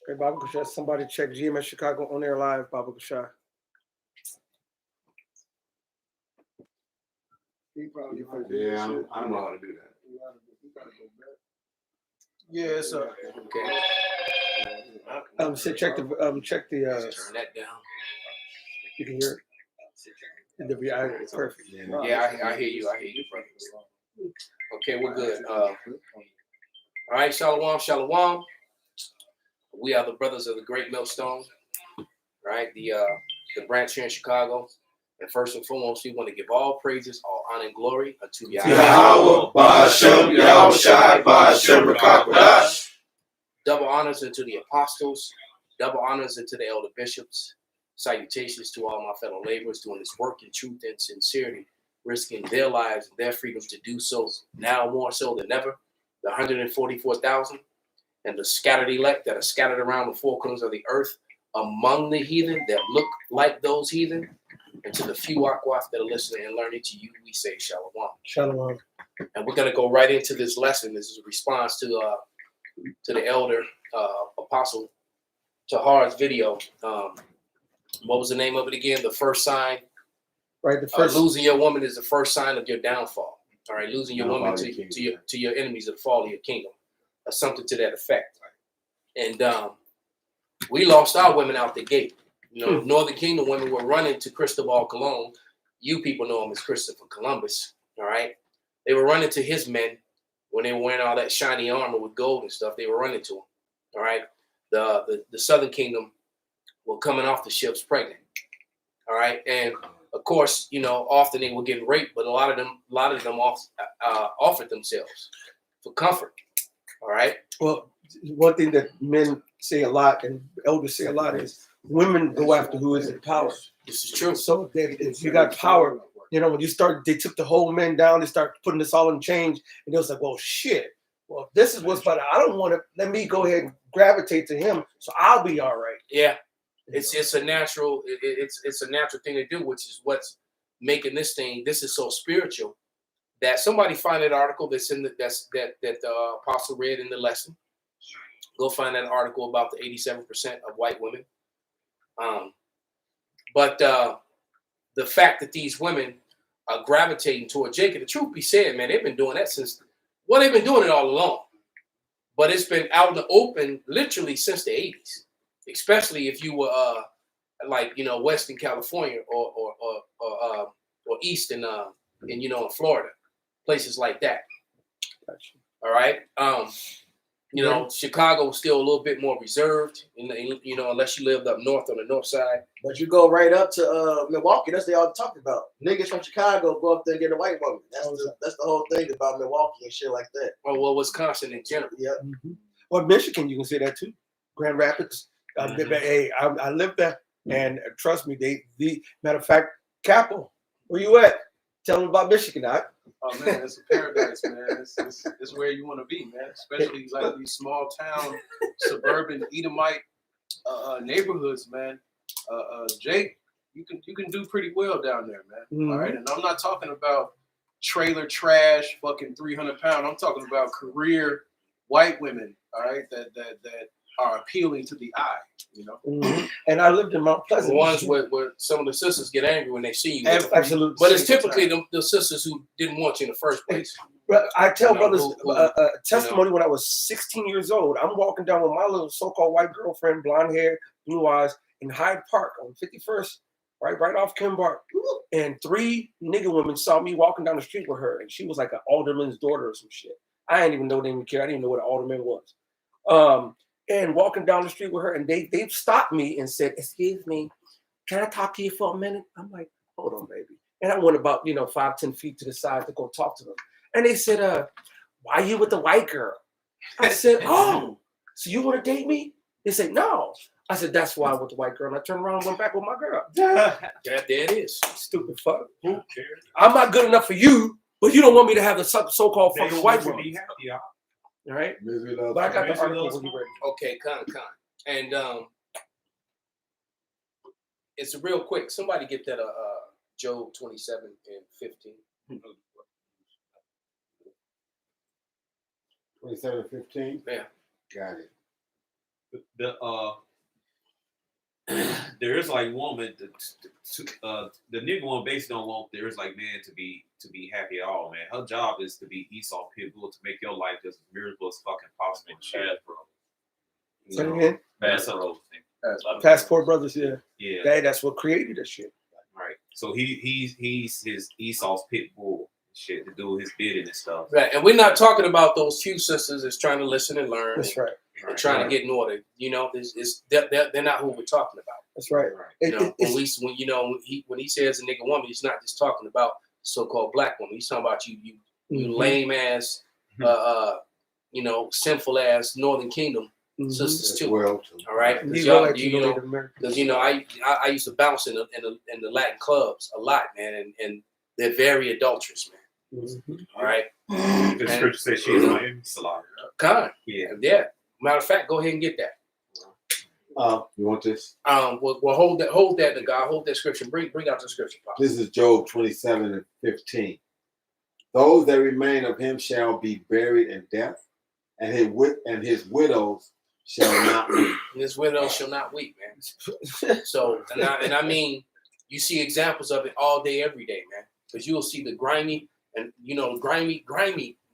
Hey, Baba Kusha, somebody check GMS Chicago on air live, Baba Kusha. Yeah, I don't know how to do that. Yeah, so Okay. Check the Turn that down. you can hear it. It's perfect. Yeah, I hear you. I hear you, brother. Okay, we're good. All right, Shalom, Shalom. We are the brothers of the Great Millstone, right? The branch here in Chicago. And first and foremost, we want to give all praises, all honor and glory unto Yahweh, Ba'ashem, Yahushai, Ba'ashem, Rakakwadash. Double honors unto the apostles, double honors unto the elder bishops. Salutations to all my fellow laborers doing this work in truth and sincerity, risking their lives and their freedoms to do so now more so than ever. The 144,000 and the scattered elect that are scattered around the four corners of the earth among the heathen that look like those heathen, and to the few Akwaf that are listening and learning, to you we say Shalom. Shalom. And we're going to go right into this lesson. This is a response to the elder apostle Tahar's video. What was the name of it again? The first sign. Right, the first Losing your woman is the first sign of your downfall. All right, losing your woman Downfall of your to your enemies, the fall of your kingdom, or something to that effect. And we lost our women out the gate. You know, Northern Kingdom women were running to Cristobal Colon. You people know him as Christopher Columbus. All right, they were running to his men when they were wearing all that shiny armor with gold and stuff. They were running to him. All right, the Southern Kingdom were coming off the ships pregnant. All right, and of course, you know, often they were getting raped, but a lot of them offered themselves for comfort. All right. Well, one thing that men say a lot and elders say a lot is women go after who is in power. This is true. So if you got power, you know, when you start, they took the whole men down, they start putting this all in change, and it was like, well, shit. Well, this is what's better. I don't want to, let me go ahead and gravitate to him, so I'll be all right. Yeah. It's a natural it's a natural thing to do, which is what's making this thing. This is so spiritual that somebody find that article that's in that the apostle read in the lesson. Go find that article about the 87% of white women. But the fact that these women are gravitating toward Jacob, the truth be said, man, they've been doing that they've been doing it all along. But it's been out in the open literally since the 80s. Especially if you were like, you know, Western California or East in you know, in Florida, places like that. All right. You know, Chicago is still a little bit more reserved, you know, unless you lived up north on the north side. but you go right up to Milwaukee. That's what they all talk about. Niggas from Chicago go up there and get a white woman. That's the whole thing about Milwaukee and shit like that. Well, Wisconsin in general. Yeah. Mm-hmm. Well, Michigan, you can say that too. Grand Rapids. Hey, I lived there, and trust me, the matter of fact, Capital, where you at? Tell them about Michigan, Doc. Oh man, it's a paradise, man. It's where you want to be, man. Especially like these small town, suburban Edomite neighborhoods, man. Jake, you can do pretty well down there, man. Mm-hmm. All right, and I'm not talking about trailer trash, fucking 300 pound. I'm talking about career white women, all right, that are appealing to the eye, you know. Mm-hmm. And I lived in Mount Pleasant. The ones where some of the sisters get angry when they see you. Absolutely. But it's typically the sisters who didn't want you in the first place. I tell brothers who testimony when I was 16 years old. I'm walking down with my little so-called white girlfriend, blonde hair, blue eyes, in Hyde Park on 51st, right off Kimbart. And 3 nigger women saw me walking down the street with her, and she was like an alderman's daughter or some shit. I didn't even know they didn't care. I didn't even know what an alderman was. And walking down the street with her, and they stopped me and said, "Excuse me, can I talk to you for a minute?" I'm like, "Hold on, baby." And I went about 5-10 feet to the side to go talk to them. And they said, "Why you with the white girl?" I said, "Oh, so you want to date me?" They said, "No." I said, "That's why I'm with the white girl." And I turned around and went back with my girl. There it is. Stupid fuck. Who cares? I'm not good enough for you, but you don't want me to have the so-called fucking white woman. All right? But I got the article when you ready. Okay, con. And it's real quick. Somebody get that Job 27 and 15. 27 and 15? Yeah. Got it. there is like woman, the nigga one basically don't want there is like man to be happy at all, man. Her job is to be Esau Pitbull to make your life just as miserable as fucking possible. Bad, bro. Say it again? That's a whole thing. Passport Brothers, yeah. Yeah. That's what created that shit. Right. So he's his Esau's Pitbull shit to do his bidding and stuff. Right, and we're not talking about those few sisters that's trying to listen and learn. That's right. And trying to get in order. You know, they're not who we're talking about. That's right. You know, when he says a nigga woman, he's not just talking about so-called black woman. He's talking about you lame ass, sinful ass Northern Kingdom sisters too. Well, All right, because I used to bounce in the Latin clubs a lot, man, and they're very adulterous, man. All right. The scripture says she is my Salah. Con. Yeah. Matter of fact, go ahead and get that. you want this? Well, hold that, the God, hold that scripture. Bring out the scripture, Pop. This is Job 27:15. Those that remain of him shall be buried in death, and his widows shall not weep. And his widow shall not weep, man. So, and I mean, you see examples of it all day, every day, man. Because you'll see the grimy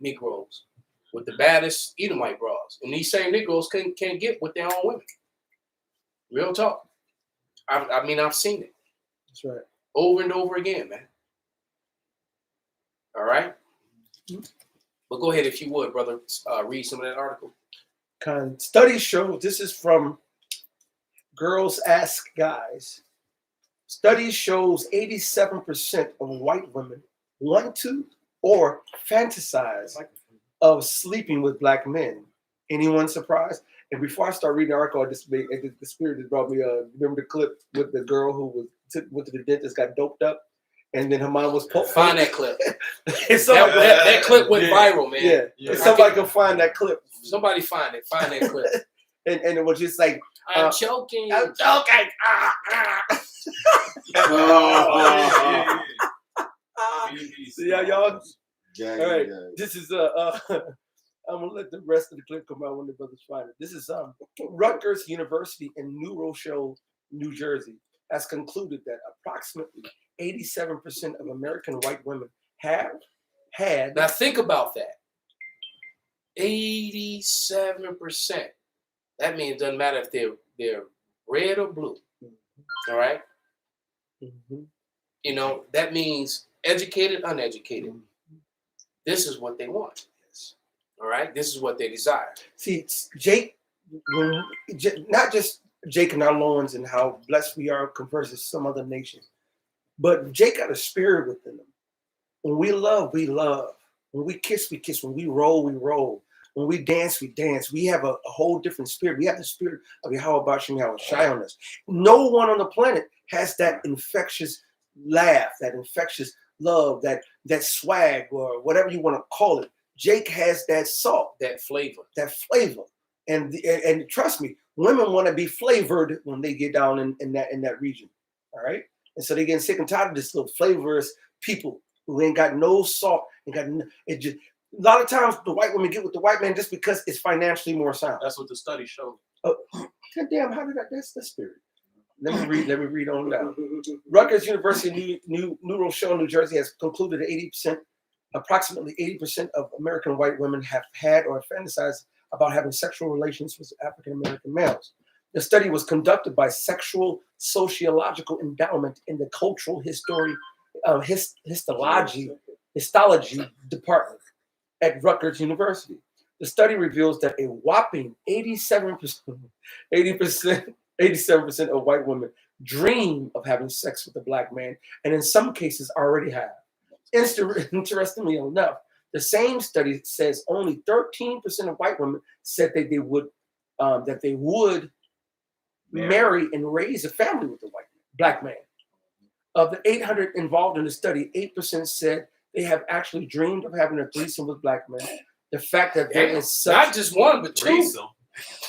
Negroes with the baddest Edomite bras, and these same Negroes can't get with their own women. Real talk. I mean, I've seen it. That's right. Over and over again, man. All right. But go ahead, if you would, brother, read some of that article. Studies show, this is from Girls Ask Guys. Studies shows 87% of white women want to or fantasize of sleeping with black men. Anyone surprised? And before I start reading the article, the spirit that brought me, remember the clip with the girl who went to the dentist, got doped up, and then her mom was Find that clip. that that clip went viral, man. Yeah. Somebody can find that clip. Somebody find it. Find that clip. and it was just like, I'm choking. I'm joking. See how y'all. All right, this is I'm gonna let the rest of the clip come out when the brothers find it. This is Rutgers University in New Rochelle, New Jersey, has concluded that approximately 87% of American white women have had. Now think about that. 87%. That means it doesn't matter if they're red or blue. All right. Mm-hmm. You know, that means educated, uneducated. This is what they want. All right. This is what they desire. See, Jake, not just Jake and our Lawrence and how blessed we are versus some other nations, but Jake got a spirit within him. When we love, we love. When we kiss, we kiss. When we roll, we roll. When we dance, we dance. We have a whole different spirit. We have the spirit of Yahweh Bashem Yahweh Shai on us. No one on the planet has that infectious laugh, that infectious love, that swag, or whatever you want to call it. Jake has that salt, that flavor, and trust me, women want to be flavored when they get down in that region. All right, and so they getting sick and tired of this little flavorous people who ain't got no salt and got it. Just a lot of times the white women get with the white man just because it's financially more sound. That's what the study showed. Oh, God damn! How did that's the spirit? Let me read on down. Rutgers University, New Rochelle, New Jersey, has concluded that approximately 80% of American white women have had or fantasized about having sexual relations with African American males. The study was conducted by Sexual Sociological Endowment in the Cultural Histology Department at Rutgers University. The study reveals that a whopping 87% of white women dream of having sex with a black man, and in some cases already have. Interestingly enough, the same study says only 13% of white women said that they would marry and raise a family with a black man. Of the 800 involved in the study, 8% said they have actually dreamed of having a threesome with black men. The fact that there is such, not just one, but two. Threesome.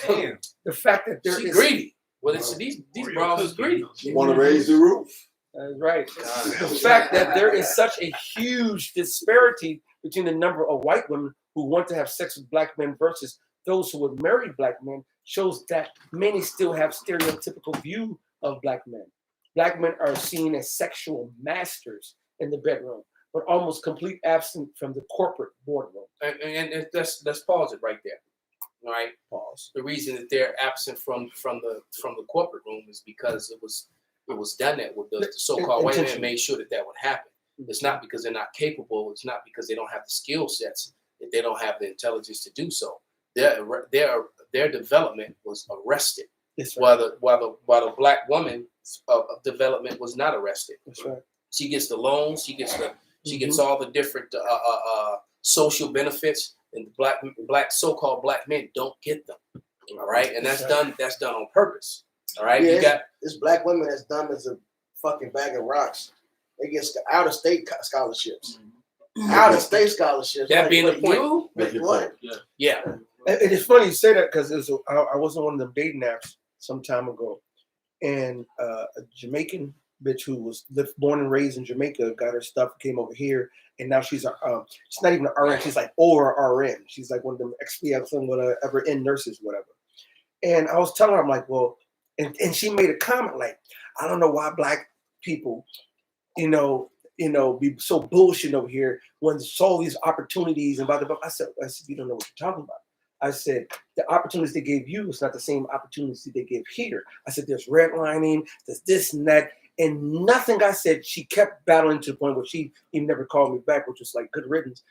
Damn. The fact that there She is greedy. Well, it's these bras is greedy. Want to raise the roof? That's right. The fact that there is such a huge disparity between the number of white women who want to have sex with black men versus those who would marry black men shows that many still have stereotypical view of black men. Black men are seen as sexual masters in the bedroom, but almost complete absent from the corporate boardroom. And let's pause it right there. All right. Pause. The reason that they're absent from the corporate room is because it was done that with the so-called white man made sure that would happen. It's not because they're not capable. It's not because they don't have the skill sets, that they don't have the intelligence to do so. Their development was arrested. That's right. While the black woman of development was not arrested. That's right. She gets the loans. She gets all the different social benefits, and black so-called black men don't get them. All right, and that's done on purpose. All right, Yeah, you got it's black women as dumb as a fucking bag of rocks. They get out of state scholarships. Out of state scholarships. That being the point. You? Make your What? point. yeah. And it's funny you say that because I was on one of them dating apps some time ago, and a Jamaican bitch who was born and raised in Jamaica got her stuff, came over here, and now she's not even an RN, she's like over RN. She's like one of them XPF and whatever in nurses, whatever. And I was telling her, I'm like, well, and she made a comment like, I don't know why black people, be so bullshit over here when there's all these opportunities and blah, blah, blah. I said, you don't know what you're talking about. I said, the opportunities they gave you is not the same opportunities they gave here. I said, there's redlining, there's this and that, and nothing I said, she kept battling to the point where she even never called me back, which was like good riddance.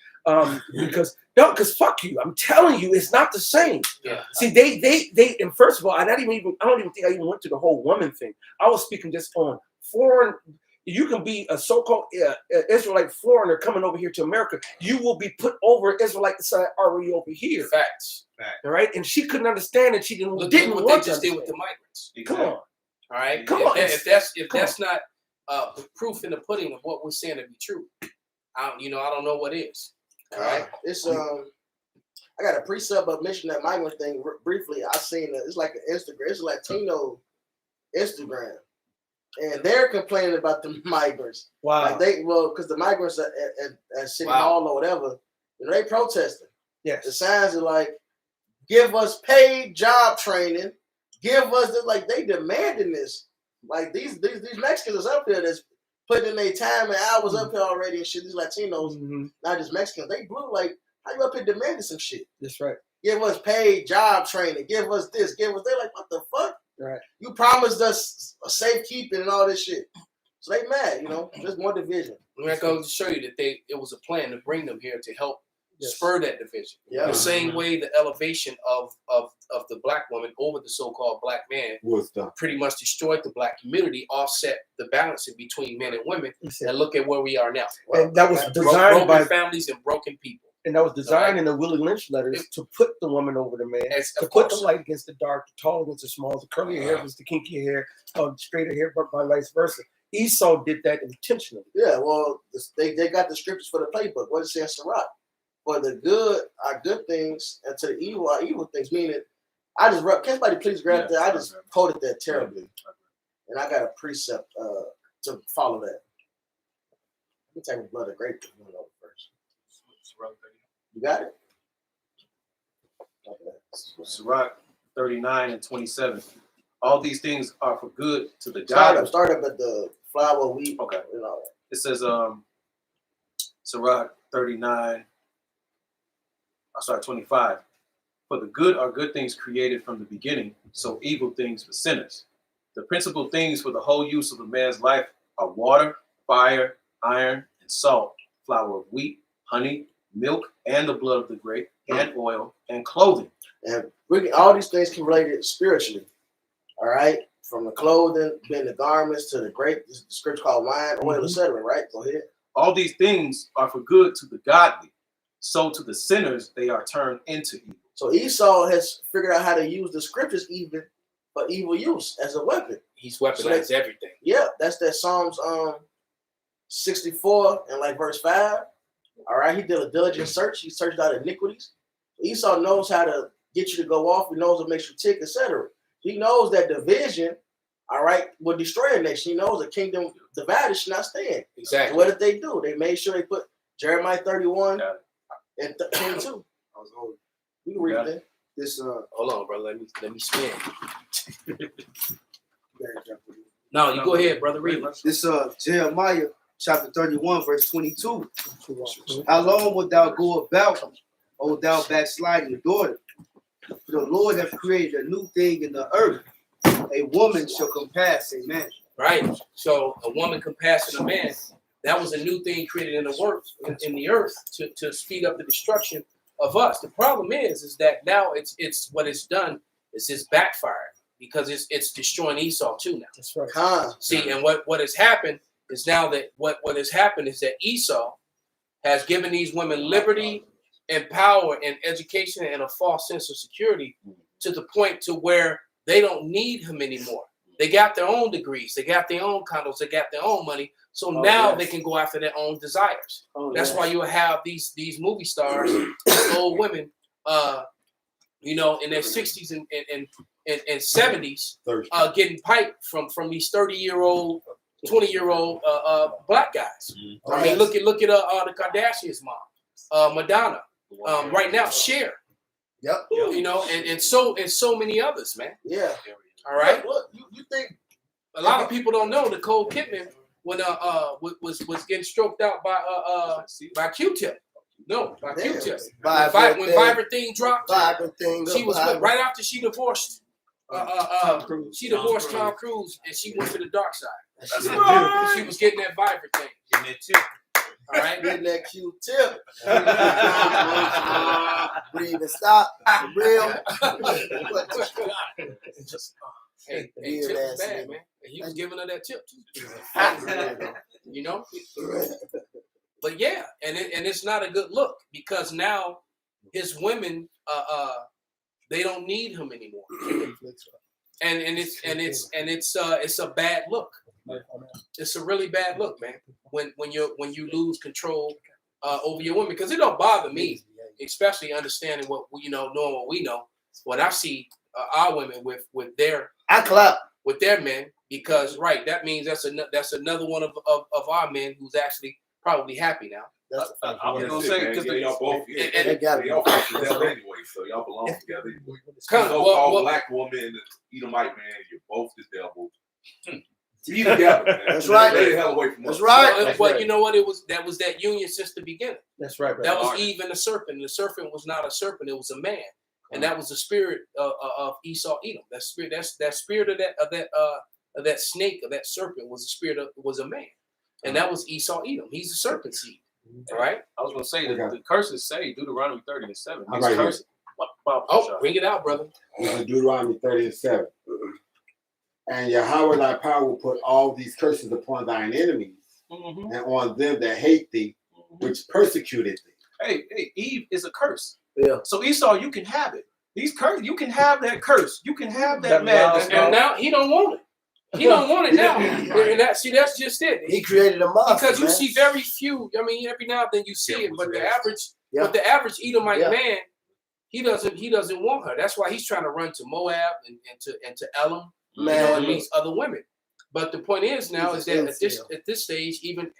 Because fuck you. I'm telling you, it's not the same. Yeah. See, they, and first of all, I don't even think I even went to the whole woman thing. I was speaking just on foreign. You can be a so-called Israelite foreigner coming over here to America. You will be put over Israelite side already over here. Facts. All right, and she couldn't understand it. She didn't Look want what to they just did with understand. the migrants. Come on, All right. Come on. If that's not proof in the pudding of what we're saying to be true, I don't know what is. All right. It's I got a precept of mention that migrant thing briefly. I seen it. It's like an Instagram. It's a Latino Instagram, and they're complaining about the migrants. wow. Like because the migrants at City Hall or whatever, they protesting. Yes. The signs are like, give us paid job training. Give us this. Like they demanding this. Like these Mexicans up here that's putting in their time and hours up here already and shit. These Latinos, not just Mexicans, they blue. Like how you up here demanding some shit? That's right. Give us paid job training. Give us this. Give us. They're like, what the fuck? Right. You promised us a safekeeping and all this shit. So they mad. There's more division. That goes to show you that it was a plan to bring them here to help spur that division. Yeah. The same way the elevation of the black woman over the so-called black man Was done. pretty much destroyed the black community, offset the balance between men and women, and look at where we are now. And that was Broken designed by families and broken people. And that was designed in the Willie Lynch letters to put the woman over the man, to Of put the course. light against the dark, the tall against the small, the curly hair against the kinky hair, straighter hair, but vice versa. Esau did that intentionally. Yeah, well, they got the scriptures for the playbook. What does it say in Sirach? For the good are good things, and to the evil are evil things. Meaning, can somebody please grab that? I just quoted that terribly, and I got a precept to follow that. Let me take a blood of grape first. You got it? Sirach 39:27. All these things are for good to the God. Start up at the flour, wheat, Okay. and all that. It says Sirach 39. 25. For the good are good things created from the beginning, so evil things for sinners. The principal things for the whole use of a man's life are water, fire, iron, and salt, flour of wheat, honey, milk, and the blood of the grape, and oil, and clothing. And all these things can relate it spiritually. All right? From the clothing, then the garments, to the grape, the scripture called wine, oil, etc. Right? Go ahead. All these things are for good to the godly. So to the sinners, they are turned into evil. So Esau has figured out how to use the scriptures even for evil use as a weapon. He's weaponized everything. Yeah, that's that Psalms 64 and verse 5. All right, he did a diligent search. He searched out iniquities. Esau knows how to get you to go off. He knows what makes you tick, etc. He knows that division, all right, will destroy a nation. He knows a kingdom divided should not stand. Exactly. So what did they do? They made sure they put Jeremiah 31 and 22. I was old. You can read Got it. This Hold on, brother. Let me spin. No, you go ahead, brother. Read it. This Jeremiah chapter 31, verse 22. How long wilt thou go about, O thou backsliding daughter? For the Lord hath created a new thing in the earth. A woman shall compass a man. Right. So a woman compassing a man, that was a new thing created in the earth to speed up the destruction of us. The problem is that now it's what it's done is it's backfired because it's destroying Esau too now. That's right. See, and what has happened is now that what has happened is that Esau has given these women liberty and power and education and a false sense of security to the point to where they don't need him anymore. They got their own degrees, they got their own condos, they got their own money. So now they can go after their own desires. That's why you have these movie stars, these old women, in their 60s and 70s, getting piped from these 30-year-old, 20-year-old black guys. I mean, look at the Kardashians' mom, Madonna, right now, Cher. Yep. And so many others, man. Yeah. All right. What you think? A lot of people don't know Nicole Kidman when was getting stroked out by Q-Tip. No, by Q-Tip. When Vibrant Thing dropped, she was right after she divorced. She divorced Tom Cruise and she went to the dark side. She was getting that Vibrant thing. Getting that tip. All right. Getting that Q-tip. Breathe and stop. For real. Hey, Tip was bad, man. And he was giving her that tip too. But yeah, and it's not a good look because now his women they don't need him anymore. And it's a bad look. It's a really bad look, man. When you lose control over your women, because it don't bother me, especially understanding what knowing what we know. When I see our women with their men, because that means that's another one of our men who's actually probably happy now. I was gonna say because y'all both y'all both together anyway, so y'all belong together anyway. So-called black woman and Edomite man, you're both the devil. Be together, man. That's right. Stay the hell away from us. That's right. But you know what? That was that union since the beginning. That's right. That was Eve and the serpent. The serpent was not a serpent; it was a man, and that was the spirit of Esau, Edom. That spirit of that snake, of that serpent, was a man, and that was Esau, Edom. He's a serpent seed. All right. I was gonna say that the curses say Deuteronomy 30:7. I'm right curses. Bring it out, brother. This is Deuteronomy 30:7. And Yahweh thy power will put all these curses upon thine enemies and on them that hate thee, which persecuted thee. Hey, Eve is a curse. Yeah. So Esau, you can have it. These curse, you can have that curse. You can have that madness. And now he don't want it. He don't want it now. And that's just it. He created a monster. Because you see very few. I mean, every now and then you see it, but the average Edomite man, he doesn't want her. That's why he's trying to run to Moab and to Elam, and these other women. But the point is now is that at this stage, even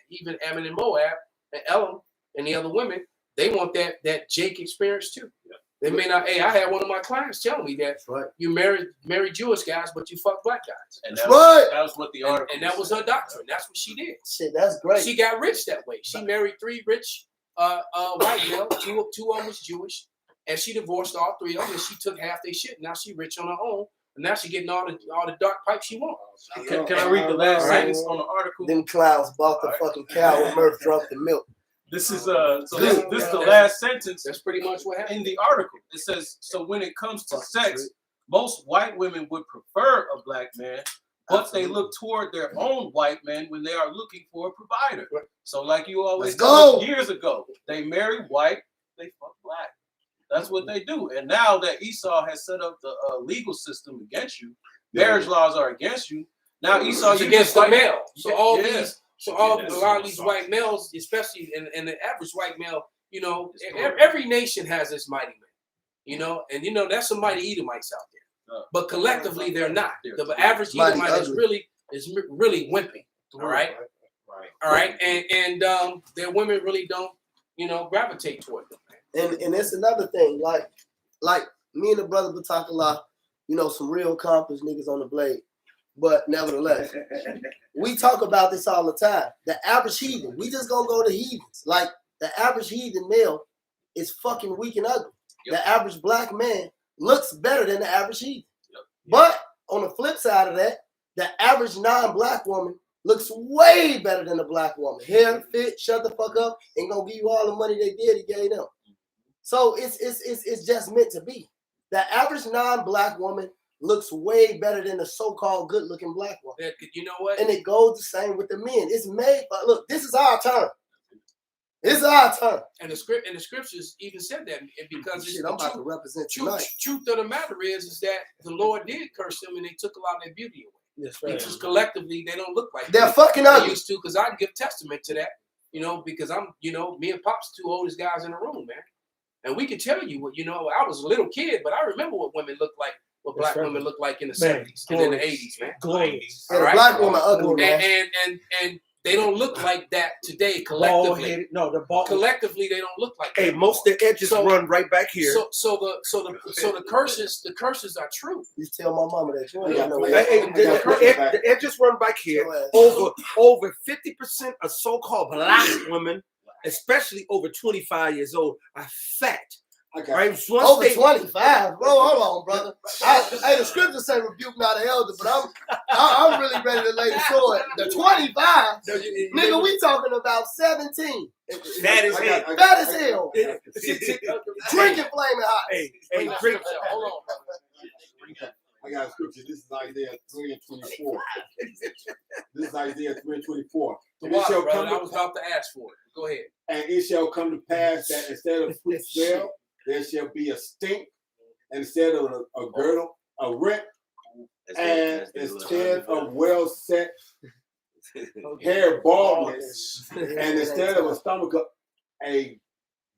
Ammon and Moab and Elam and the other women, they want that Jake experience too. Yeah. They may not. Hey, I had one of my clients tell me that you married Jewish guys, but you fuck black guys. And that was what the article. And that was her doctrine. That's what she did. Shit, that's great. She got rich that way. She married 3 rich white males. Two of them was Jewish, and she divorced all 3 of them. And she took half their shit. Now she rich on her own, and now she getting all the dark pipes she wants. Can I read the last sentence on the article? Them clowns bought the fucking cow and Murph drunk the milk. This is the last sentence. That's pretty much what happened in the article. It says, so when it comes to sex, most white women would prefer a black man, but they look toward their own white men when they are looking for a provider. So like you always told years ago, they marry white, they fuck black. That's what they do. And now that Esau has set up the legal system against you, marriage laws are against you. Now Esau, you against the male. So all these. So a lot of these white males, especially in the average white male, every nation has its mighty men, and that's some mighty Edomites out there. But collectively, they're not. The average Edomite is really wimpy. All right. All right. And their women really don't, gravitate toward them. And it's another thing, like me and the brother Batakallah, you know, some real accomplished niggas on the blade. But nevertheless, we talk about this all the time. The average heathen, we just gonna go to heathens. Like the average heathen male is fucking weak and ugly. Yep. The average black man looks better than the average heathen. Yep. But on the flip side of that, the average non-black woman looks way better than a black woman. Hair, fit, shut the fuck up, and gonna give you all the money they did, he gave them. So it's just meant to be. The average non-black woman looks way better than the so-called good-looking black woman. You know what? And it goes the same with the men. It's made for, look, this is our turn. It's our turn. And the scriptures even said that, and because Shit, I'm about to represent tonight. Truth of the matter is that the Lord did curse them, and they took a lot of their beauty away. That's right. Because collectively they don't look like They're they fucking ugly. used to. Because I give testament to that, you know, because I'm, you know, me and Pop's two oldest guys in the room, man, and we can tell you what, you know, I was a little kid, but I remember what women looked like, what black women looked like in the 70s and in the 80s, man. Glorious. And All right? a black woman ugly, man. And they don't look like that today collectively. Bald-headed. No, the ball. Collectively, they don't look like Hey, that. most of the edges So- run right back here. So the curses are true. You tell my mama that you ain't got no Hey, ass. the edges run back here. Over 50% of so-called black women, especially over 25 years old, are fat. Right? Once Over they- 25, bro. Hold on, brother. Hey, the scriptures say rebuke not the elder, but I'm really ready to lay the sword. The 25, nigga, we talking about 17. That is it. Fat as hell. Drinking flaming hot. Hey, drink. Hold on, brother. I got a scripture. This is Isaiah 3:24. This is Isaiah 3:24. The And it water, shall brother. I come was to, about to ask for it. Go ahead. and it shall come to pass that instead of sweet smell, there shall be a stink, and instead of a girdle, a rent, and instead of well set hair baldness, and instead of a stomach, a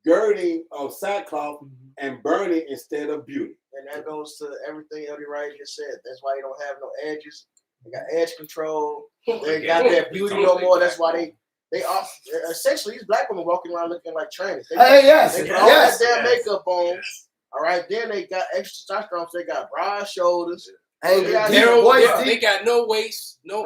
girding of sackcloth, and burning instead of beauty. And that goes to everything Elder Wright just said. That's why they don't have no edges. They got edge control. They ain't got that beauty no more. That's why they are essentially these black women walking around looking like trannies. They put all that damn makeup on. All right, then they got extra testosterone. So they got broad shoulders. Angry, They got no waist, no.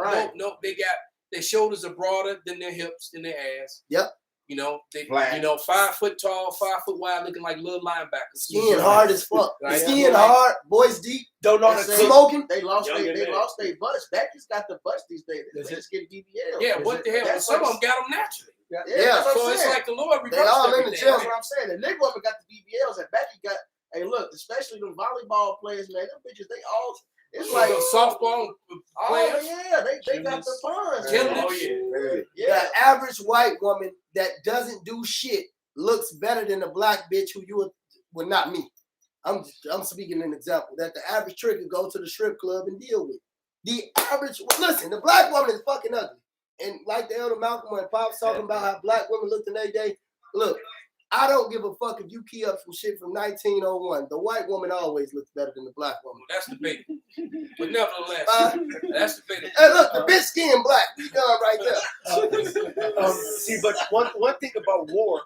They got their shoulders are broader than their hips and their ass. Yep. You know, they Black. 5 foot tall, 5 foot wide, looking like little linebackers. Skin hard as fuck. Right. Skin hard, boys deep. Don't know how to They cook. Smoking. They lost Younger their man. butts. Becky's got the butts these days. They just get BBL. Yeah, what the hell? That's Some what of them got them naturally. Yeah, Yeah, that's what So I'm it's saying. like the Lord They reversed all in the everything. gym. That's what I'm saying. The nigga woman got the BBLs and Becky got. Hey, look, especially the volleyball players, man. Them bitches, they all. It's like The softball oh players. yeah, they got the puns. Gymnasts. Yeah. The average white woman that doesn't do shit looks better than the black bitch who you would not me. I'm speaking an example that the average trick could go to the strip club and deal with. The average, listen, the black woman is fucking ugly. And like the elder Malcolm and Pop's talking about how black women looked in their day. Look, I don't give a fuck if you key up some shit from 1901. The white woman always looks better than the black woman. That's debatable. But nevertheless, that's debatable. Hey, look, the bitch skin black. We done right there. See, but one thing about war,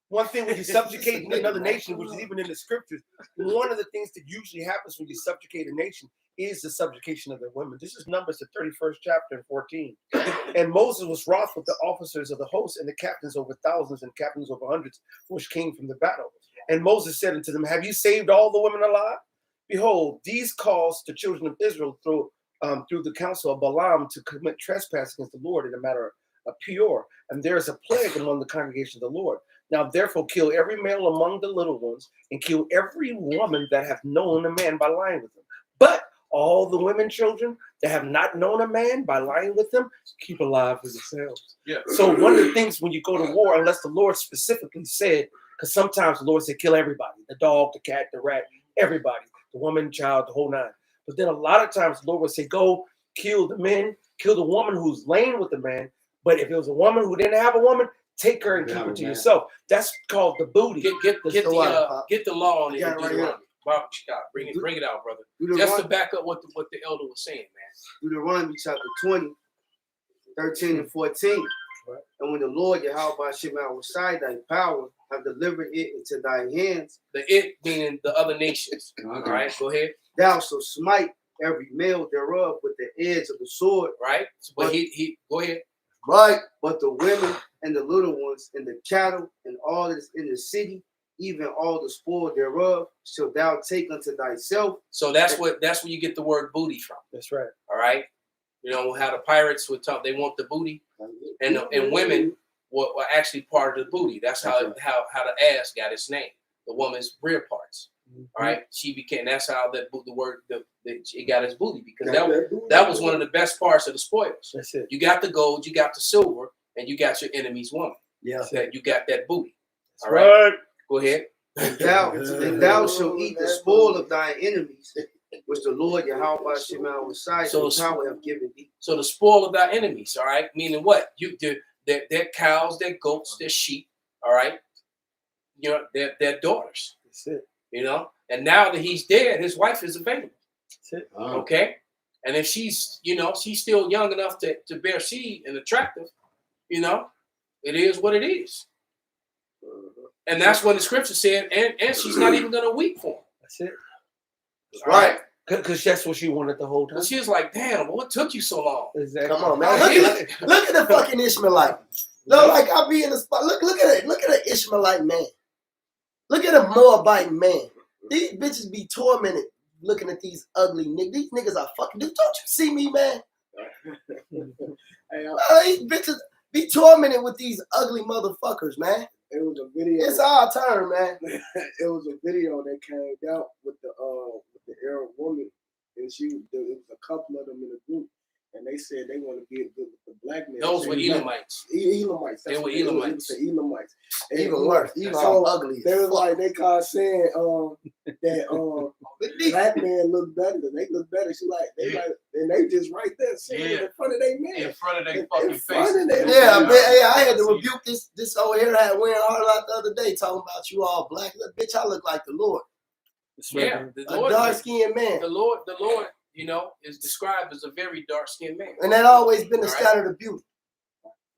one thing when you subjugate another nation, which is even in the scriptures, one of the things that usually happens when you subjugate a nation is the subjugation of their women. This is Numbers, the 31st chapter and 14. And Moses was wroth with the officers of the host and the captains over thousands and captains over hundreds, which came from the battle. And Moses said unto them, have you saved all the women alive? Behold, these caused the children of Israel through the counsel of Balaam to commit trespass against the Lord in a matter of Peor. And there is a plague among the congregation of the Lord. Now therefore kill every male among the little ones, and kill every woman that hath known a man by lying with him. But all the women children that have not known a man by lying with them, keep alive for yourselves. Yeah. So one of the things when you go to war, unless the Lord specifically said, because sometimes the Lord said kill everybody, the dog, the cat, the rat, everybody, the woman, child, the whole nine. But then a lot of times the Lord would say, go kill the men, kill the woman who's laying with the man. But if it was a woman who didn't have a woman, take her and keep her to yourself. That's called the booty. Get the law on it. Got it right here. Bob Scott, bring it out, brother. Just to Deuteronomy, back up what the elder was saying, man. Deuteronomy chapter 20, 13 and 14. And when the Lord Yahweh Shema Shai, thy power, have delivered it into thy hands, The it meaning the other nations. All right, go ahead. thou shalt smite every male thereof with the edge of the sword. Right, but he go ahead. Right. But the women and the little ones and the cattle and all that is in the city, even all the spoil thereof, shalt thou take unto thyself. So that's where you get the word booty from. That's right. All right, you know how the pirates would talk. They want the booty, and women were actually part of the booty. That's how the ass got its name. The woman's rear parts. All right, she became. That's how the word it got its booty, because that was one of the best parts of the spoils. That's it. You got the gold, you got the silver, and you got your enemy's woman. Yeah. That you got that booty. That's All right. right. Go ahead. And thou shalt eat the spoil of thine enemies, which the Lord Yahweh Shema Shai, So power have given thee. So the spoil of thy enemies. All right, meaning what? Their cows, their goats, their sheep. All right, you know, their daughters. That's it. You know, and now that he's dead, his wife is available. That's it. Okay, and if she's still young enough to bear seed and attractive, you know, it is what it is. And that's what the scripture said, and she's not even gonna weep for him. That's it. All right. Because that's what she wanted the whole time. And she was like, damn, what took you so long? Exactly. Come on, man. Look at the fucking Ishmaelite. Look, like I be in the spot. Look at it. Look at an Ishmaelite man. Look at a Moabite man. These bitches be tormented looking at these ugly niggas. These niggas are fucking. Dude, don't you see me, man? These bitches be tormented with these ugly motherfuckers, man. It was a video. It's our turn, man. It was a video that came out with the Arab woman, and it was a couple of them in a group, and they said they want to get good with the black man. Those were Edomites. Edomites. They were Edomites. Edomites. Even worse. Even So ugly. they was like they called saying that black man look better. They look better. She like they like, and they just right there saying in front of their man. In front of their In fucking front face. of their Yeah, man. but hey, I had to rebuke this over here that wearing all out the other day talking about you all black. Bitch, I look like the Lord. Yeah, the A Lord, dark-skinned man. the Lord, you know, is described as a very dark-skinned man. And that always been the All right. standard of beauty.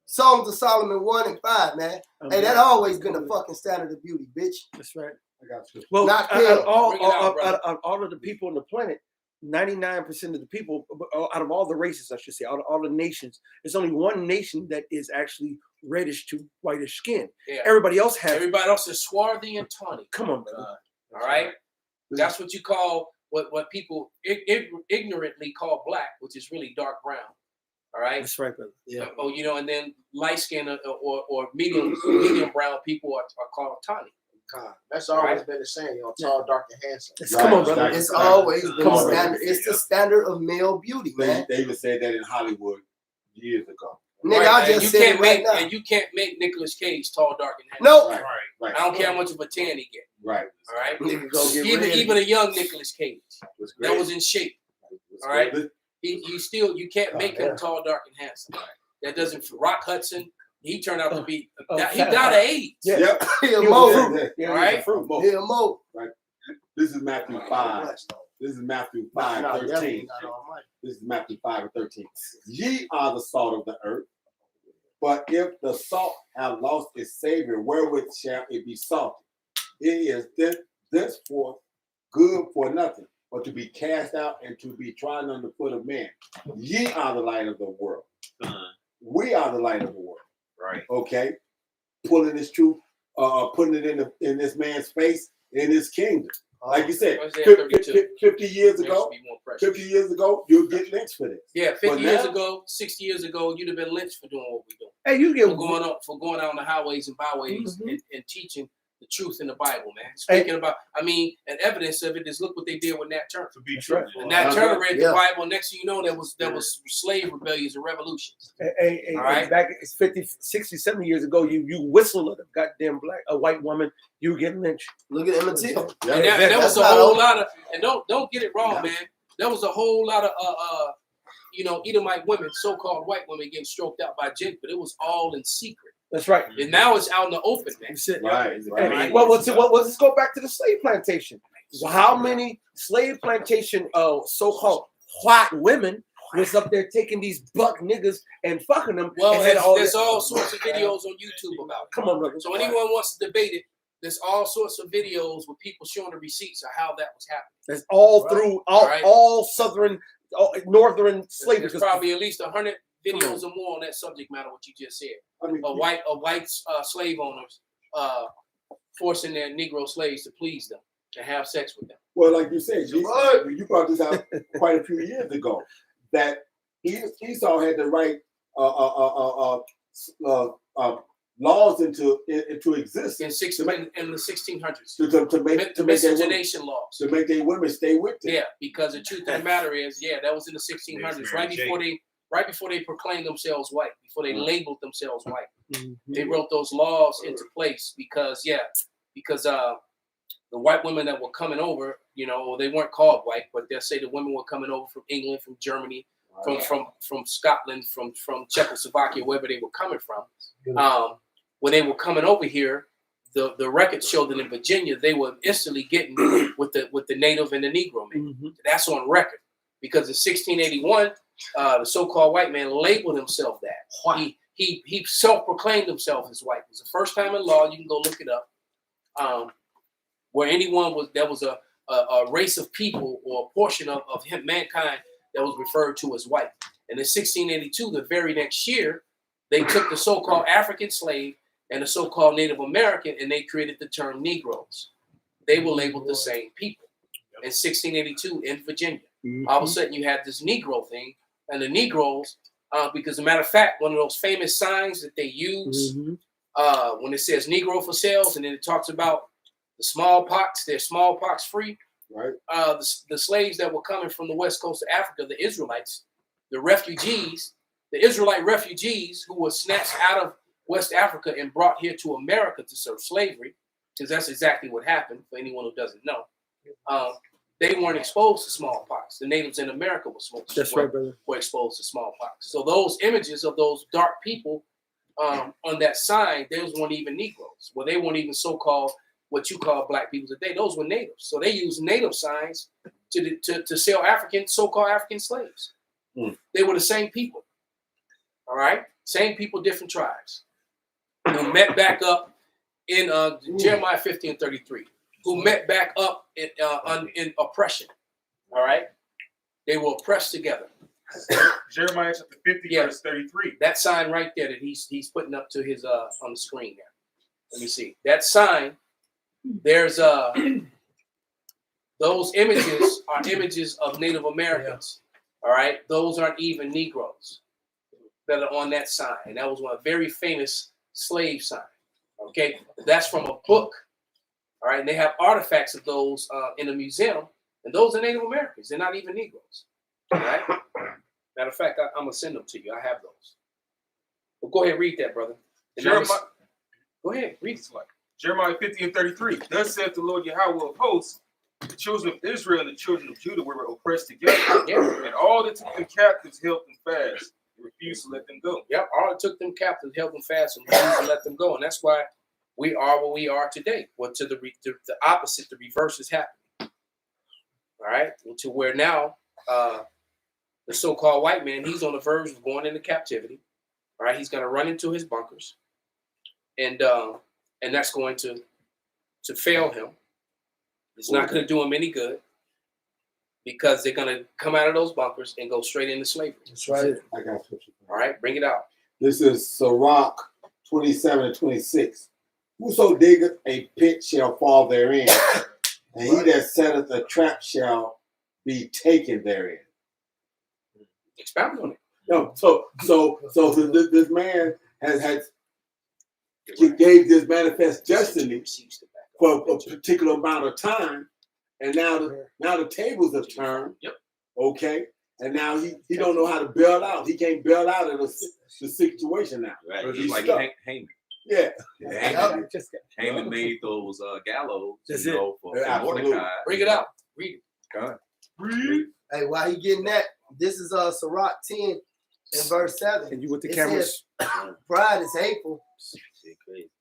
Songs of Solomon 1 and 5, man. Hey, that always been the fucking standard of beauty, bitch. That's right. I got you. Well, Not out pale. of all, Bring it out, brother. out of all of the people on the planet, 99% of the people, out of all the races, I should say, out of all the nations, there's only one nation that is actually reddish to whitish skin. Yeah. Everybody else has. Everybody else is swarthy and tawny. Come on, brother. All right, that's what you call what people ignorantly call black, which is really dark brown. All right. That's right, brother. Yeah. Oh, you know, and then light skin or medium brown people are called tawny. God, that's always been the same, tall, dark, and handsome. Come on, brother. Right. It's always been Come the on, standard. It's the standard of male beauty, man. They even said that in Hollywood years ago. Nigga, Right, I and just you said can't it right make now. and you can't make Nicolas Cage tall, dark, and handsome. Nope. Right. Right. I don't care how much of a tan he get. Right. All right. Nigga go get Even red. even a young Nicolas Cage Was that great. was in shape. Was all right. great. You can't make him tall, dark, and handsome. That doesn't. Rock Hudson, he turned out to be. He died of AIDS. Yeah. Yep. He a He mo. was Yeah. Yeah, All he's a right. fruit. He a mo. This is Matthew 5. This is Matthew 5, Nah, 13. definitely not almighty. This is Matthew 5 and 13. Ye are the salt of the earth, but if the salt have lost its savor, wherewith shall it be salted? It is thenceforth good for nothing, but to be cast out and to be trodden under foot of man. Ye are the light of the world. We are the light of the world. Right. Okay? Pulling this truth, putting it in this man's face, in his kingdom. Like you said, Isaiah 32. 50 years Makes ago, me more precious. 50 years ago, you'll get lynched for this. Yeah, 50 But years now- ago, 60 years ago, you'd have been lynched for doing what we're doing. Hey, you get For going out on the highways and byways Mhm. and teaching the truth in the Bible, man. Speaking about, and evidence of it is look what they did with Nat Turner. To be That's true. right. And Nat Turner read Yeah. the Bible. And next thing you know, there was slave rebellions and revolutions. Hey, All right. back it's 50, 60, 70 years ago, you whistle at a goddamn a white woman, you get lynched. Look at Emmett Till. Yeah, And there was that's a not whole over. lot of, and don't get it wrong, man. There was a whole lot of Edomite women, so-called white women, getting stroked out by Jake, but it was all in secret. That's right. And now it's out in the open, man. You said, Right, Hey, right. well, let's go back to the slave plantation. How many slave plantation so-called white women was up there taking these buck niggas and fucking them. Well, and had there's all sorts of videos on YouTube about it. Come on, brother. So anyone wants to debate it, there's all sorts of videos with people showing the receipts of how that was happening. That's all through Right. all southern, northern slavery. There's probably at least 100 videos or more on that subject matter. What you just said, I mean, of white slave owners forcing their Negro slaves to please them and have sex with them. well, like you said, you brought this out quite a few years ago. That Esau had the right laws into existence In the 1600s, to make their women, miscegenation laws. to make their women stay with them. Yeah, because the truth of the matter is, that was in the 1600s, right before they proclaimed themselves white, before they labeled themselves white. They wrote those laws into place because the white women that were coming over, they weren't called white, but they'll say the women were coming over from England, from Germany, from Scotland, from Czechoslovakia, wherever they were coming from. When they were coming over here, the records showed that in Virginia they were instantly getting with the native and the Negro man. That's on record because in 1681, the so-called white man labeled himself that. He self-proclaimed himself as white. It was the first time in law. You can go look it up. Where there was a race of people or a portion of mankind that was referred to as white. And in 1682, the very next year, they took the so-called African slave and the so-called Native American, and they created the term Negroes. They were labeled the same people. In 1682 in Virginia, all of a sudden you had this Negro thing, and the Negroes, because as a matter of fact, one of those famous signs that they use when it says Negro for sales, and then it talks about the smallpox, they're smallpox free. Right. The slaves that were coming from the west coast of Africa, the Israelites, the Israelite refugees who were snatched out of West Africa and brought here to America to serve slavery, because that's exactly what happened for anyone who doesn't know. They weren't exposed to smallpox. The natives in America were exposed to smallpox. So those images of those dark people on that sign, those weren't even Negroes. Well, they weren't even so-called what you call black people today. Those were natives. So they used native signs to sell so-called African slaves. They were the same people. All right? Same people, different tribes. Who met back up in Jeremiah 15:33. Who met back up in oppression. All right? They were oppressed together. Jeremiah chapter 50, verse 33. That sign right there that he's putting up to his on the screen there. Let me see. That sign, there's those images are images of Native Americans. All right? Those aren't even Negroes that are on that sign. And that was one very famous slave sign. Okay? That's from a book. All right? And they have artifacts of those in a museum. And those are Native Americans. They're not even Negroes. All right? Matter of fact, I'm going to send them to you. I have those. Well, go ahead and read that, brother. Go ahead, read it. Jeremiah 50:33. Thus saith the Lord Yahweh of hosts, the children of Israel and the children of Judah were oppressed together, and all that took them captives held them fast, and refused to let them go. Yep, all that took them captives held them fast and refused to let them go. And that's why we are where we are today. Well, to the opposite, the reverse is happening. All right, to where now the so-called white man, he's on the verge of going into captivity. All right, he's going to run into his bunkers, and that's going to fail him. It's not going to do him any good because they're going to come out of those bunkers and go straight into slavery. That's right. I got you. All right, bring it out. This is Sirach 27:26. Whoso diggeth a pit shall fall therein, and he that setteth a trap shall be taken therein. Expound on it. No, so this man has gave this manifest destiny for a particular amount of time, and now the tables have turned. Yep. Okay, and now he don't know how to bail out. He can't bail out of the situation now. Right. He's Like stuck. Haman. Yeah. Haman made those gallows, That's for Absolutely. Mordecai. Bring it out. Read it. God. Hey, while he getting that, this is Sirach 10 and verse 7. And you with the It cameras? says, pride is hateful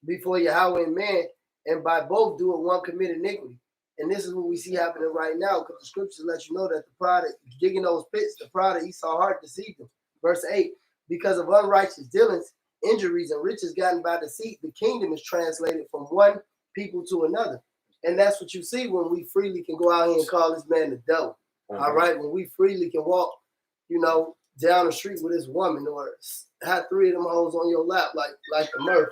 before Yahweh and man, and by both do it one commit iniquity. And this is what we see happening right now, because the scriptures let you know that the pride of digging those pits, the pride of Esau's heart deceived him. Verse 8, because of unrighteous dealings, injuries, and riches gotten by deceit, the kingdom is translated from one people to another. And that's what you see when we freely can go out here and call this man the devil. All right, when we freely can walk, down the street with this woman, or have 3 of them hoes on your lap like the Murph,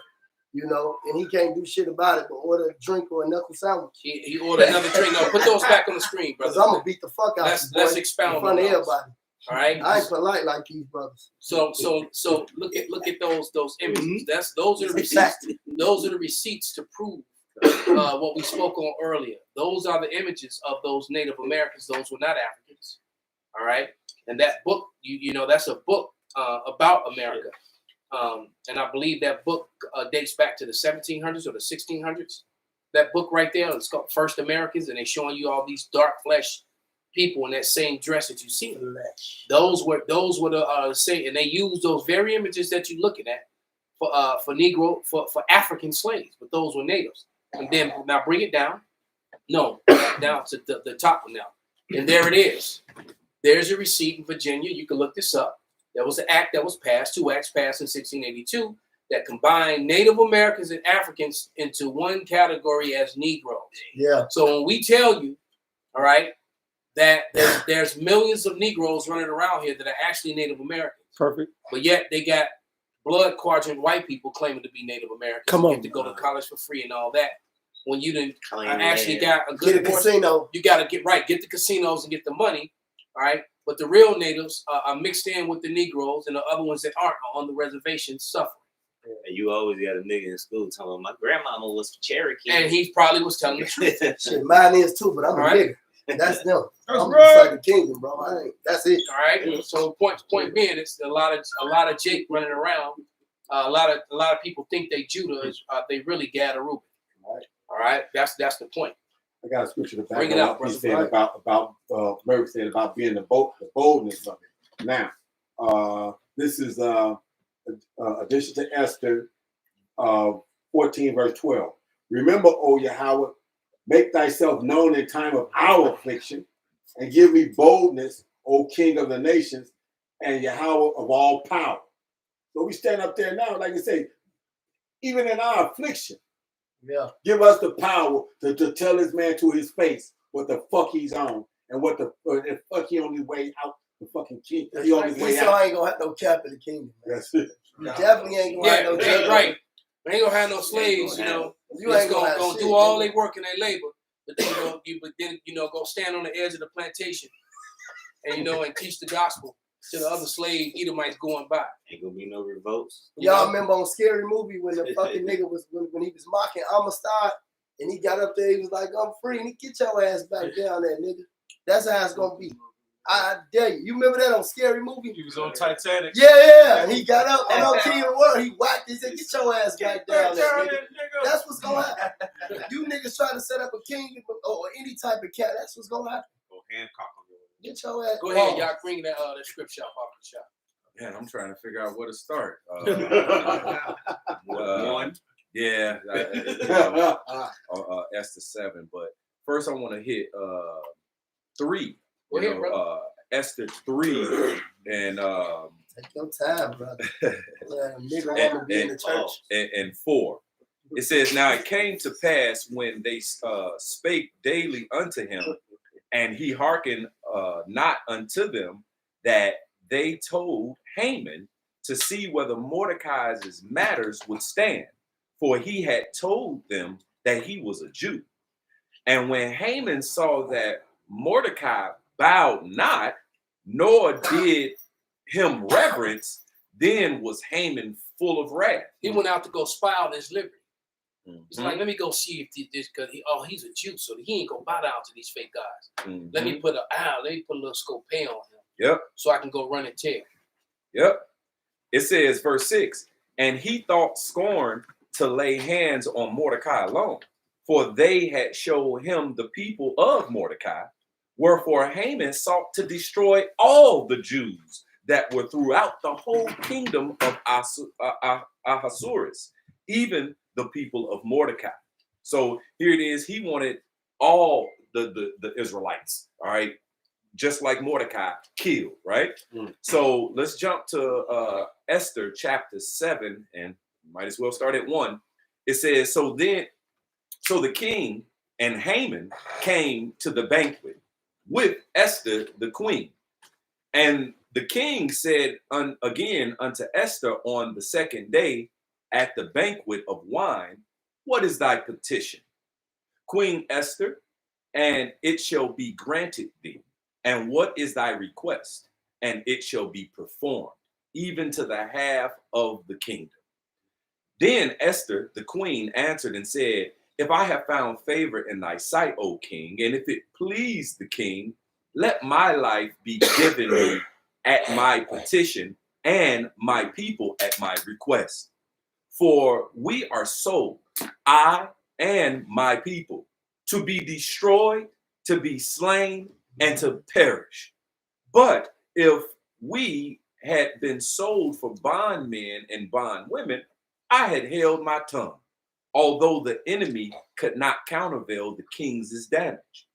and he can't do shit about it but order a drink or a knuckle sandwich. He ordered another drink. No, put those back on the screen, brother. Because I'm gonna beat the fuck out of you, Let's boy, expound in front on of those. everybody. All right. I ain't polite like these brothers. So look at those images. Those are the receipts. Those are the receipts to prove what we spoke on earlier. Those are the images of those Native Americans. Those were not Africans. All right. And that book, that's a book about America. And I believe that book dates back to the 1700s or the 1600s. That book right there, it's called First Americans, and they're showing you all these dark flesh people in that same dress that you see. Those were the same, and they used those very images that you're looking at for Negro for African slaves, but those were natives. And then now bring it down, down to the top one now, and there it is. There's a receipt in Virginia. You can look this up. There was an act that was passed, 2 acts passed in 1682 that combined Native Americans and Africans into one category as Negroes. Yeah. So when we tell you, all right, that there's millions of Negroes running around here that are actually Native Americans. Perfect. But yet they got blood quadrant white people claiming to be Native Americans. Come on. Get to go to college for free and all that. When you didn't Claim actually land. got a good Get a casino. you got to get the casinos and get the money, all right? But the real natives are mixed in with the Negroes, and the other ones that aren't are on the reservation suffering. And you always got a nigga in school telling him my grandmama was Cherokee. And he probably was telling the truth. Shit, mine is too, but I'm a Right. nigga. That's them. That's I'm right. the kingdom, bro. That's it. All right. So point being, it's a lot of Jake running around. A lot of people think they Judah is they really Gad or Reuben. All right. That's the point. I got a scripture to back Bring it up out, what he brother. said about Murphy said about being the boldness of it. Now, this is addition to Esther 14 verse 12. Remember, O Yahweh, make thyself known in time of our affliction, and give me boldness, O King of the nations, and Yahweh of all power. So we stand up there now, like I say, even in our affliction, give us the power to tell this man to his face what the fuck he's on and what the fuck he on his way out the fucking king. He on his way So out. I ain't gonna have no cap in the kingdom. That's it. You definitely ain't gonna have no cap. Right. We ain't gonna have no slaves, You ain't gonna have gonna shit, do all nigga. their work and their labor, but then go stand on the edge of the plantation and and teach the gospel to the other slave Edomites going by. Ain't gonna be no revolts. Y'all remember on Scary Movie when the fucking nigga was when he was mocking Amistad and he got up there, he was like, I'm free, and he get your ass back down there, nigga. That's how it's gonna be. I dare you. You remember that on Scary Movie? He was on Titanic. Yeah. He got up and on King of the World, he whacked. He said, "Get your ass back down there, nigga." That's what's gonna happen. You niggas trying to set up a king or any type of cat. That's what's gonna happen. Go Hancock on your Get your ass. Go ahead, y'all bring that scripture up off the shop. Man, I'm trying to figure out where to start. One. Yeah, Esther 7. But first, I want to hit 3. Go ahead, brother. Esther 3 and Take your time, brother. Nigga wanna be in the church. and 4. It says, now it came to pass when they spake daily unto him, and he hearkened not unto them, that they told Haman to see whether Mordecai's matters would stand, for he had told them that he was a Jew. And when Haman saw that Mordecai bowed not, nor did him reverence, then was Haman full of wrath. He went out to go spy out his liberty. He's like, let me go see if this, because he's a Jew, so he ain't gonna bow down to these fake guys. Let me put a little scope on him. Yep. So I can go run and tell. Yep. It says, verse 6, and he thought scorn to lay hands on Mordecai alone, for they had showed him the people of Mordecai. Wherefore Haman sought to destroy all the Jews that were throughout the whole kingdom of Ahasuerus, even the people of Mordecai. So here it is. He wanted all the Israelites, all right? Just like Mordecai killed, right? So let's jump to Esther chapter 7, and might as well start at 1. It says, so the king and Haman came to the banquet with Esther the queen. And the king said again unto Esther on the second day at the banquet of wine, what is thy petition, Queen Esther? And it shall be granted thee. And what is thy request? And it shall be performed, even to the half of the kingdom. Then Esther, the queen, answered and said, if I have found favor in thy sight, O king, and if it please the king, let my life be given me at my petition, and my people at my request. For we are sold, I and my people, to be destroyed, to be slain, and to perish. But if we had been sold for bondmen and bondwomen, I had held my tongue, although the enemy could not countervail the king's damage.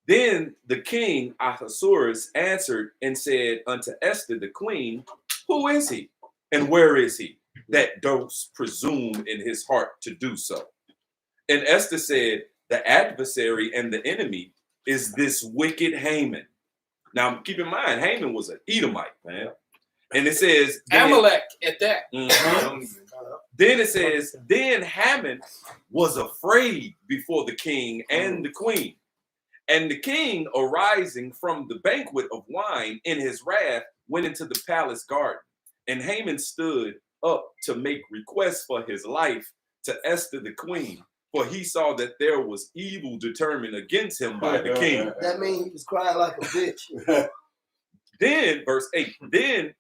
Then the king Ahasuerus answered and said unto Esther the queen, who is he, and where is he, that dost presume in his heart to do so? And Esther said, the adversary and the enemy is this wicked Haman. Now, keep in mind, Haman was an Edomite, man. And it says... Amalek at that. Then it says, then Haman was afraid before the king and the queen. And the king, arising from the banquet of wine in his wrath, went into the palace garden. And Haman stood up to make requests for his life to Esther the queen, for he saw that there was evil determined against him by the king. That means he was crying like a bitch. Then, verse 8, then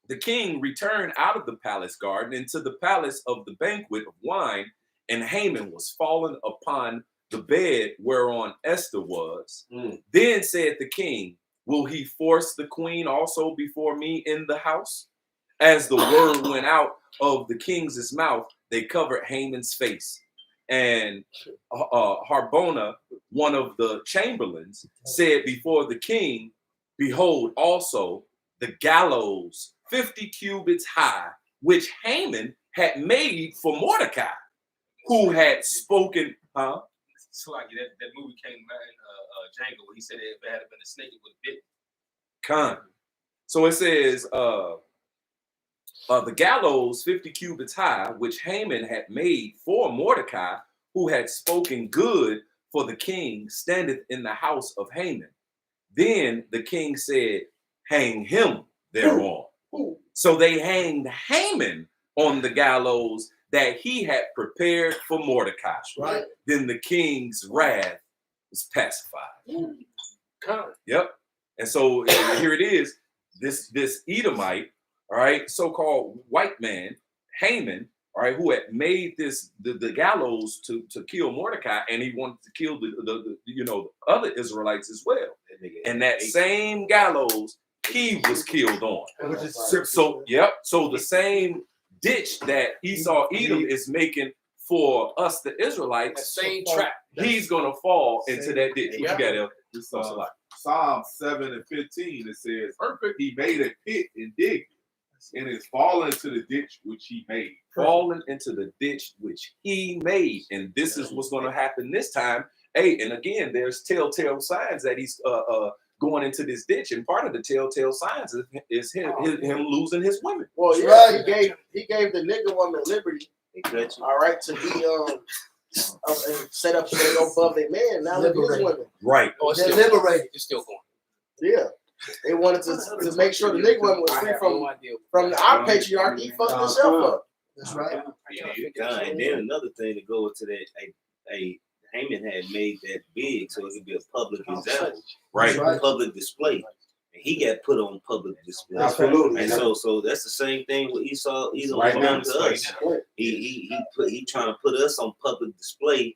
the king returned out of the palace garden into the palace of the banquet of wine, and Haman was fallen upon the bed whereon Esther was. Then said the king, will he force the queen also before me in the house? As the word went out of the king's mouth, they covered Haman's face. And Harbona, one of the chamberlains, said before the king, behold, also the gallows 50 cubits high, which Haman had made for Mordecai, who had spoken. It's like that movie came out in Django, where he said if it had been a snake, it would have bit. Con. So it says, the gallows 50 cubits high, which Haman had made for Mordecai, who had spoken good for the king, standeth in the house of Haman. Then the king said, hang him thereon. So they hanged Haman on the gallows that he had prepared for Mordecai. Right. Then the king's wrath was pacified. Yep. And so here it is, this Edomite, all right, so-called white man, Haman, all right, who had made the gallows to kill Mordecai, and he wanted to kill the other Israelites as well. And that same gallows he was killed on. So the same ditch that Esau Edom is making for us, the Israelites, the same trap. He's gonna fall into that ditch. What you got, El? Psalm 7 and 15, it says, he made a pit and digged, and it's fallen into the ditch which he made. Fallen into the ditch which he made. And this is what's going to happen this time. Hey, and again, there's telltale signs that he's going into this ditch. And part of the telltale signs is him losing his women. Well, yeah, he gave the nigga woman liberty. All right, to be set up so they go above their man. Now look at his women. Right. Oh, they're liberated. It's still going. Yeah. They wanted to make sure the nigga woman was free from our patriarchy. He fucked himself up. That's right. And then another thing to go into that, Haman had made that big so it could be a public example, right? Public display. And he got put on public display. Absolutely. And so that's the same thing with Esau. Edom Right done now, to us. He trying to put us on public display,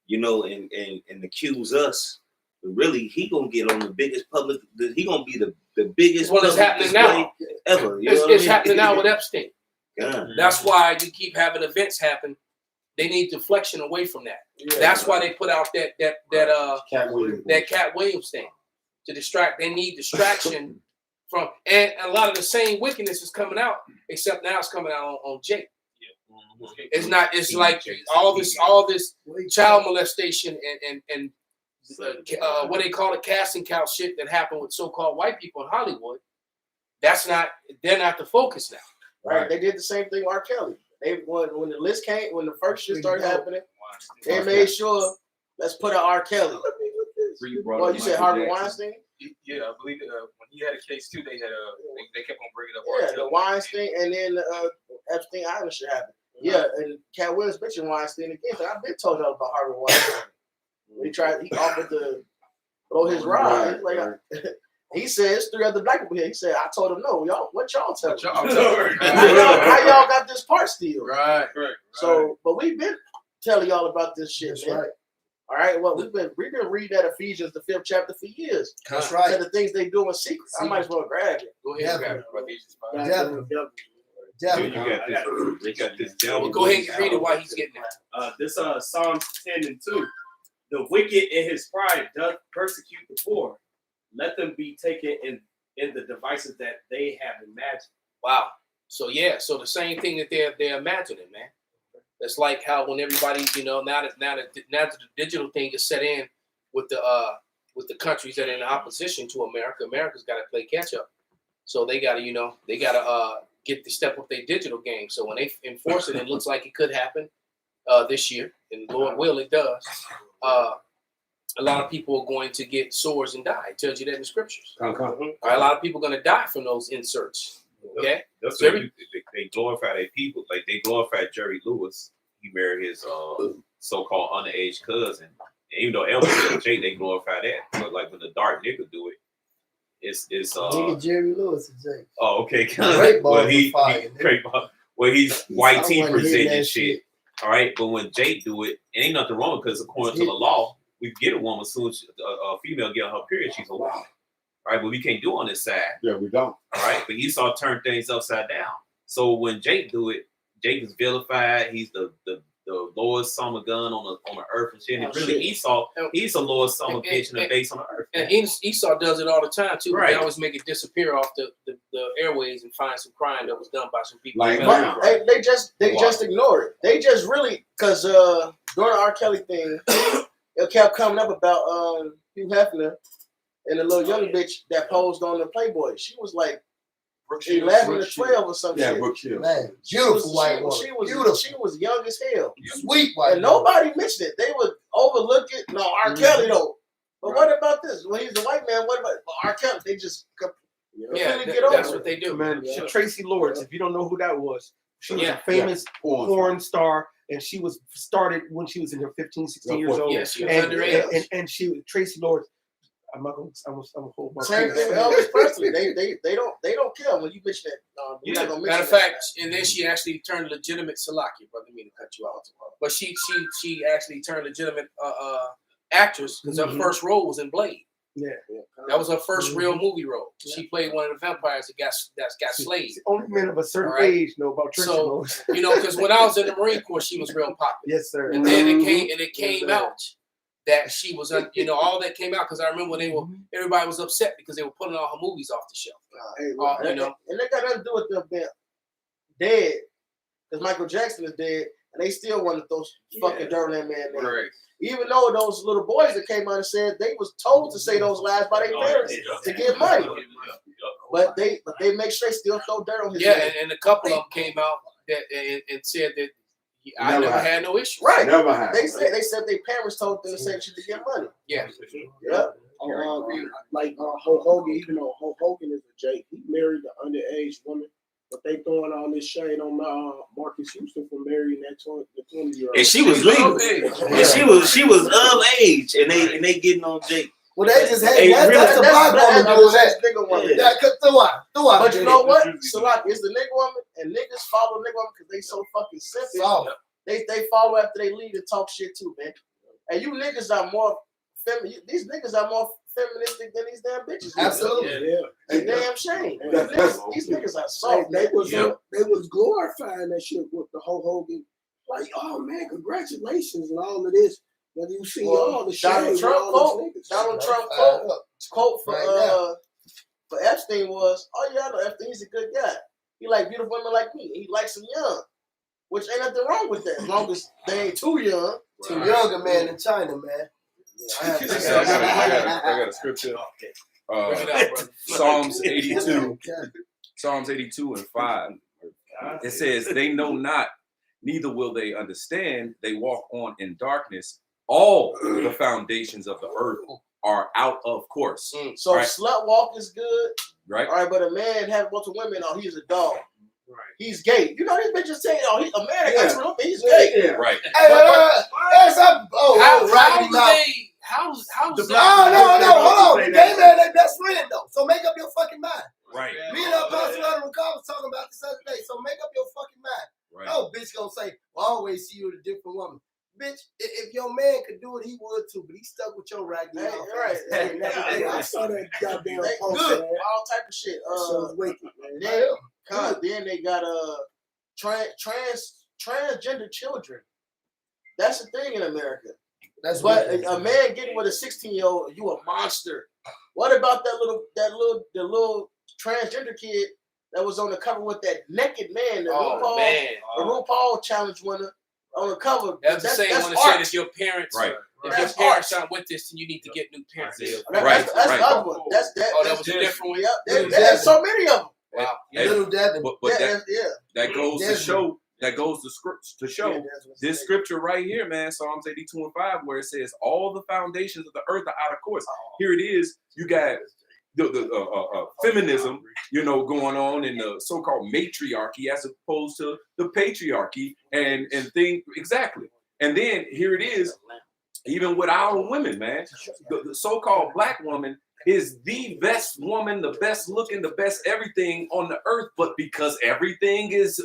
and accuse us. But really, he gonna get on the biggest public. He gonna be the biggest. Well, it's happening now. Ever. It's happening now with Epstein. God. That's why you keep having events happen. They need deflection away from that. That's why they put out that Cat Williams. that Cat Williams thing to distract. They need distraction from, and a lot of the same wickedness is coming out, except now it's coming out on Jake. It's not. It's like all this child molestation and what they call it, casting couch shit that happened with so-called white people in Hollywood. That's not. They're not the focus now. Right. They did the same thing with R. Kelly. They when the list came, when the first shit started happening, they made sure let's put out R. Kelly. Well, you said Harvey Weinstein? Yeah, I believe when he had a case too, they had they kept on bringing up. Yeah, the Weinstein and then Epstein Island shit happened. Yeah, and Cat Williams mentioned Weinstein again. So I've been told y'all about Harvey Weinstein. He offered to blow his ride. He's like, he says 3 other black people here. He said, I told him no, y'all. What y'all tell me? How y'all got this part still? Right. So, but we've been telling y'all about this shit, man. Right. All right. Well, we've been reading that Ephesians, the 5th chapter, for years. That's right. So the things they do in secret. I might as well grab it. Go ahead, grab it, brother. Definitely. You got this Well, devil. go ahead and read it while he's getting that. This Psalms 10 and 2. The wicked in his pride doth persecute the poor. Let them be taken in the devices that they have imagined. Wow. So yeah, so the same thing that they're imagining, man. It's like how when everybody, now that the digital thing is set in with the countries that are in opposition to America, America's got to play catch up. So they got to get to step up their digital game. So when they enforce it, it looks like it could happen this year, and Lord will, it does. A lot of people are going to get sores and die. It tells you that in the scriptures. All right, a lot of people are going to die from those inserts. Okay, That's so they glorify their people. Like they glorified Jerry Lewis. He married his so-called underage cousin. And even though Elvis and Jake, they glorify that. But like when the dark nigga do it, it's Nigga Jerry Lewis and Jake. Oh, okay. Great ball he's white tee presenting that shit. All right, but when Jake do it, it ain't nothing wrong because according to the law, we get a woman soon as a female get on her period, she's a woman. All right, but we can't do on this side. Yeah, we don't. All right, but Esau turned things upside down. So when Jake do it, Jake is vilified. He's the lowest summer gun on the earth and shit. And really, Esau, he's the lowest summer bitch in the base on the earth. And Esau does it all the time too. Right. They always make it disappear off the airways and find some crime that was done by some people. Like, they just ignore it. They just really because during the R. Kelly thing, it kept coming up about Hugh Hefner and the little young bitch that posed on the Playboy. She was like 11 or 12 or something. Yeah, Brooke Shields. Man, beautiful white woman. She was young as hell. Sweet white and nobody mentioned it. They would overlook it. No, R. Kelly though. But what about this? When he's a white man, what about R. Kelly? They just get over that's what they do, man. Tracy Lords, if you don't know who that was, she was a famous porn star, and she was started when she was in her 15, 16 years old. Yeah, she was underage. And she Tracy Lords. I'm gonna hold my same thing with Elvis Presley. They don't care when you mention that. You're not gonna matter of fact, and then she actually turned legitimate. Salakia, brother, mean to cut you off, but she actually turned legitimate actress because her first role was in Blade. Yeah, that was her first real movie role. She played one of the vampires that got slayed. Only men of a certain age know about Tracy Lords. Because when I was in the Marine Corps, she was real popular. Yes, sir. And then it came out that she was, all that came out because I remember when everybody was upset because they were putting all her movies off the shelf. And they got nothing to do with them being dead because Michael Jackson is dead, and they still wanted those fucking Dirtland Man names. Right. Even though those little boys that came out and said they was told to say those lies by their parents to get money, but they make sure they still throw dirt on his name. And a couple of them came out and said that. I never had no issue. Right. Never had. They said their parents told them to say she to get money. Yeah. Yep. Like Hulk Hogan, even though Hulk Hogan is a Jake, he married the underage woman, but they throwing all this shade on Marcus Houston for marrying that 20-year-old. And she was legal. And she was of age, and they getting on Jake. Well, they just hate that's the black woman doing that. But you know what? So like, it's the nigga woman, and niggas follow nigga woman because they so fucking simple. They follow after they leave and talk shit too, man. And you niggas are more feminine. These niggas are more feministic than these damn bitches. Absolutely, yeah. It's damn shame. These niggas are soft. They was glorifying that shit with the whole Hogan. Like, oh man, congratulations and all of this. But you see Well, all the Donald shade Trump with all quote. these niggas. Donald Trump Fired quote. up. Quote for Right for Epstein was, "Oh yeah, I know Epstein. He's a good guy. He like beautiful women like me. He likes them young, which ain't nothing wrong with that, as long as they ain't too young." To younger man in China, man. I got a scripture. Psalms 82. Psalms 82 and 5. It says, "They know not, neither will they understand. They walk on in darkness. All the foundations of the earth are out of course." So right? slut walk is good, Right. all right, but a man having multiple women, oh, he's a dog. He's gay. You know these bitches say, "Oh, a man that got two women, he's gay." Yeah. Right. Hey, that's up. How Raggedy do mouth. they? How's No, hold on. The gay man, they best friend though. So make up your fucking mind. Right. Me and Apostle Adam McCall was talking about this other day. So make up your fucking mind. Right. No bitch gonna say, well, I always see you with a different woman. Bitch, if your man could do it, he would too. But he stuck with your raggedy Hey, mouth. right. Hey, Hey, I saw that goddamn They post, good, man. all type of shit. So wicked, man. Then they got transgender children. That's the thing in America. That's But wicked. a man getting with a 16-year-old, you a monster. What about the little transgender kid that was on the cover with that naked man, the RuPaul challenge winner on the cover? That's the same one that said if your parents, Right. if your parents aren't with this, then you need to get new parents. That's the other one. That's that. Oh, that was a different one. Yep. There's so many of them. Wow. Little Devin. But that goes to Desmond. show. That goes to show Yeah, that's what this scripture right here, man, Psalms 82 and 5, where it says all the foundations of the earth are out of course. Here it is. You got the feminism, going on in the so-called matriarchy as opposed to the patriarchy and thing exactly. And then here it is, even with our women, man, the so-called black woman is the best woman, the best looking, the best everything on the earth, but because everything is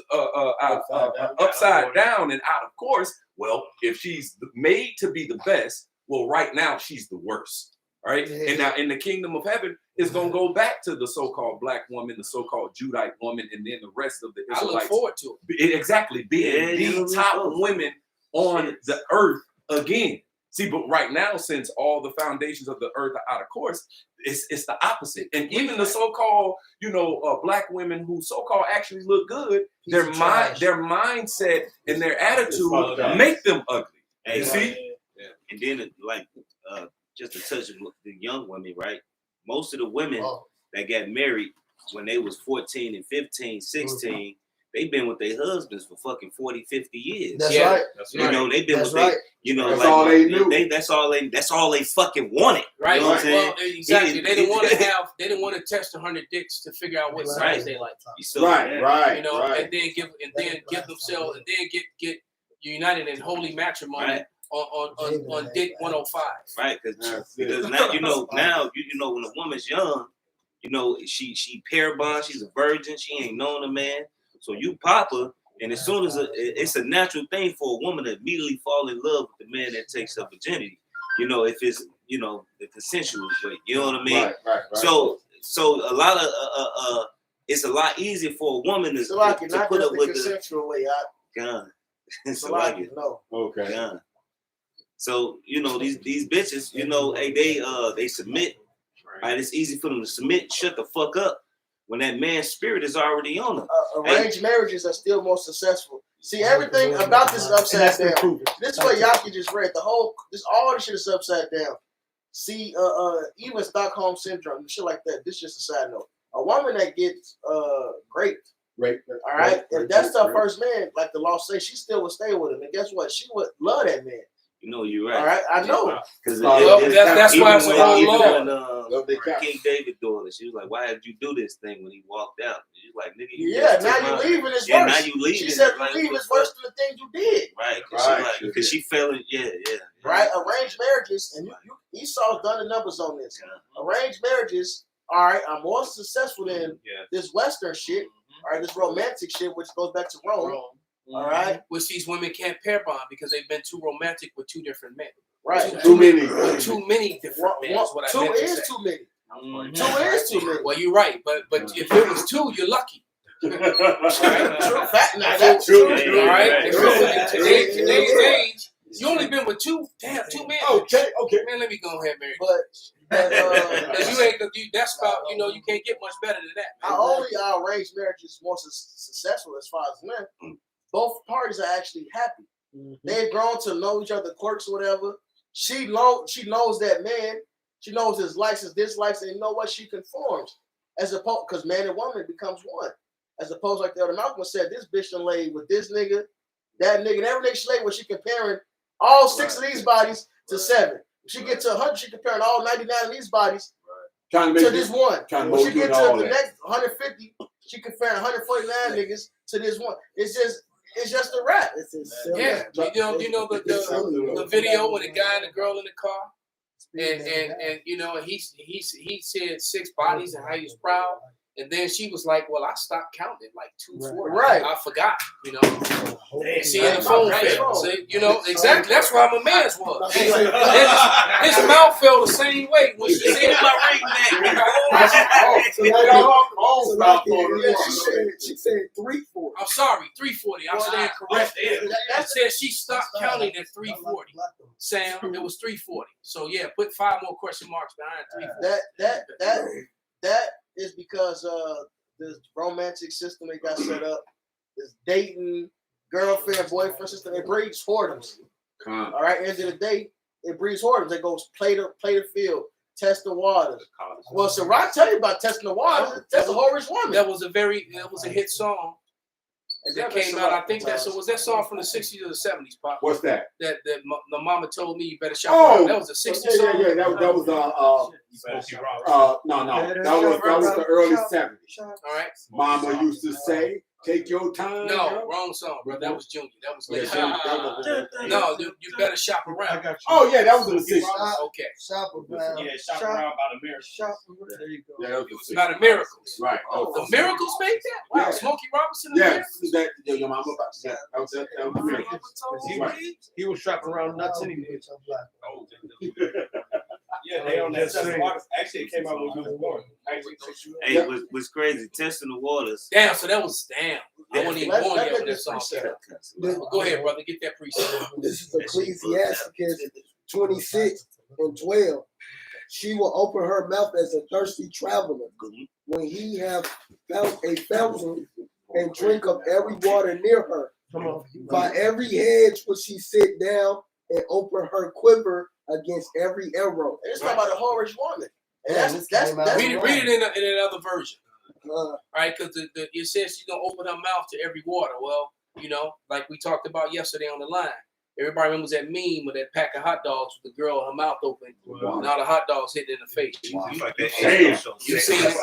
upside down and out of course, well, if she's made to be the best, well, right now she's the worst. All right. Yeah. And now in the kingdom of heaven, it's gonna go back to the so-called black woman, the so-called Judite woman, and then the rest of the I look Israelites. forward to Exactly, being the top women on the earth again. See, but right now, since all the foundations of the earth are out of course, it's the opposite. And even the so-called, black women who so-called actually look good, their mindset and their attitude make them ugly. Hey, You see? And then just to touch on the young women, right? Most of the women that got married when they was 14 and 15, 16, they've been with their husbands for fucking 40, 50 years. That's right. They've been That's with right. That's all they knew. That's all they fucking wanted. Right. You know what I'm saying? Well, exactly. They didn't want to they didn't want to test 100 dicks to figure out what size they like. Right. And then give themselves and then get united in holy matrimony on dick 105. Right, because now when a woman's young, she pair bond, she's a virgin, she ain't known a man, so you pop her, and as soon as it's a natural thing for a woman to immediately fall in love with the man that takes her virginity, if it's the consensual way, you know what I mean? Right. So a lot of it's a lot easier for a woman to put up with the consensual way. gun. So like no. Okay. Gun. So these bitches, they submit. Right, it's easy for them to submit, shut the fuck up when that man's spirit is already on them. Arranged marriages are still more successful. See, everything about this is upside down. This is what Yaki just read. All this shit is upside down. See, even Stockholm syndrome, shit like that. This is just a side note. A woman that gets raped. All right, if that's her first man, like the law says, she still would stay with him. And guess what? She would love that man. You're right. All right, I know. Because that's why it's a whole law. King David's daughter, she was like, "Why did you do this thing when he walked out?" She's like, "Nigga, now you leaving is worse." Now you leaving. She said, "Leave is worse than the thing you did." Right, because she fell in. Yeah. Right, arranged marriages, and Esau's done the numbers on this. Arranged marriages, all right, are more successful than this Western shit, all right, this romantic shit, which goes back to Rome. All right, which these women can't pair bond because they've been too romantic with two different men. Right, too many different men. Is what I meant to say. Too many. 2 is too many. Well, you're right, but if it was 2, you're lucky. Right? True. That's true. All right. In today's age, You only been with two men. Okay. Man, let me go ahead, Mary. But you ain't. That's about. You can't get much better than that. Man. not only are arranged marriages more successful as far as men, both parties are actually happy. They've grown to know each other, quirks or whatever. She knows that man. She knows his likes, his dislikes, and you know what? She conforms. As opposed, because man and woman becomes one. As opposed, like the other Malcolm said, this bitch done laid with this nigga, that nigga, and every nigga she laid with, she comparing all 6 of these bodies to 7. If she get to 100, she comparing all 99 of these bodies to this one. When she get to the next 150, she comparing 149 niggas to this one. It's just a rap. Yeah, you know the video with the guy and the girl in the car, and he said 6 bodies and how he was proud, and then she was like, "Well, I stopped counting like 240. Right. I forgot, Seeing the phone fell. So, exactly. That's why my man's was. His mouth fell the same way when she said my ring She said 340. I'm sorry, 340. I'm staying correct. That said she stopped counting at 340. Sam, it was 340. So yeah, put 5 more question marks behind 340. That is because this romantic system they got set up, this dating, girlfriend, boyfriend system, it breeds whoredoms. All right, end of the day, it breeds whoredoms. It goes play the field, test the waters. Well, so Rock tell you about testing the waters. That's a whorish woman. That was a hit song. That came out. I think was that song from the 60s or the 70s, Pop? What's that? That the mama told me you better shop around. That was a 60s song. Yeah. That was no. That was the early 70s. All right. Mama used to say, "Take your time." No, wrong song, bro. That was Junior. That was later. No, you better shop around. Oh yeah, that was in the 60s. Okay. Shop around. Yeah, shop around by the mirror. Shop around. There you go. Yeah, It was not a Miracles. Right. The Miracles made that? Wow. Yeah. Smokey Robinson and the Yes, Miracles? your mama. That was Miracles. He was shopping around nuts anyway. Yeah, they on that Testing the Waters. Actually, it came out when we was born. Hey, what's crazy? Testing the waters. Damn, so that was damn. I wasn't even born yet when that song came out. Go ahead, brother. Get that preset. This is Ecclesiasticus 26:12. She will open her mouth as a thirsty traveler when he have found a fountain and drink of every water near her. By every hedge will she sit down and open her quiver against every arrow. It's talking about a whorish woman. And Read it in another version. All right, because it says she's gonna open her mouth to every water. Well, like we talked about yesterday on the line. Everybody remembers that meme with that pack of hot dogs with the girl with her mouth open. Wow. And all the hot dogs hitting in the face. You've seen it.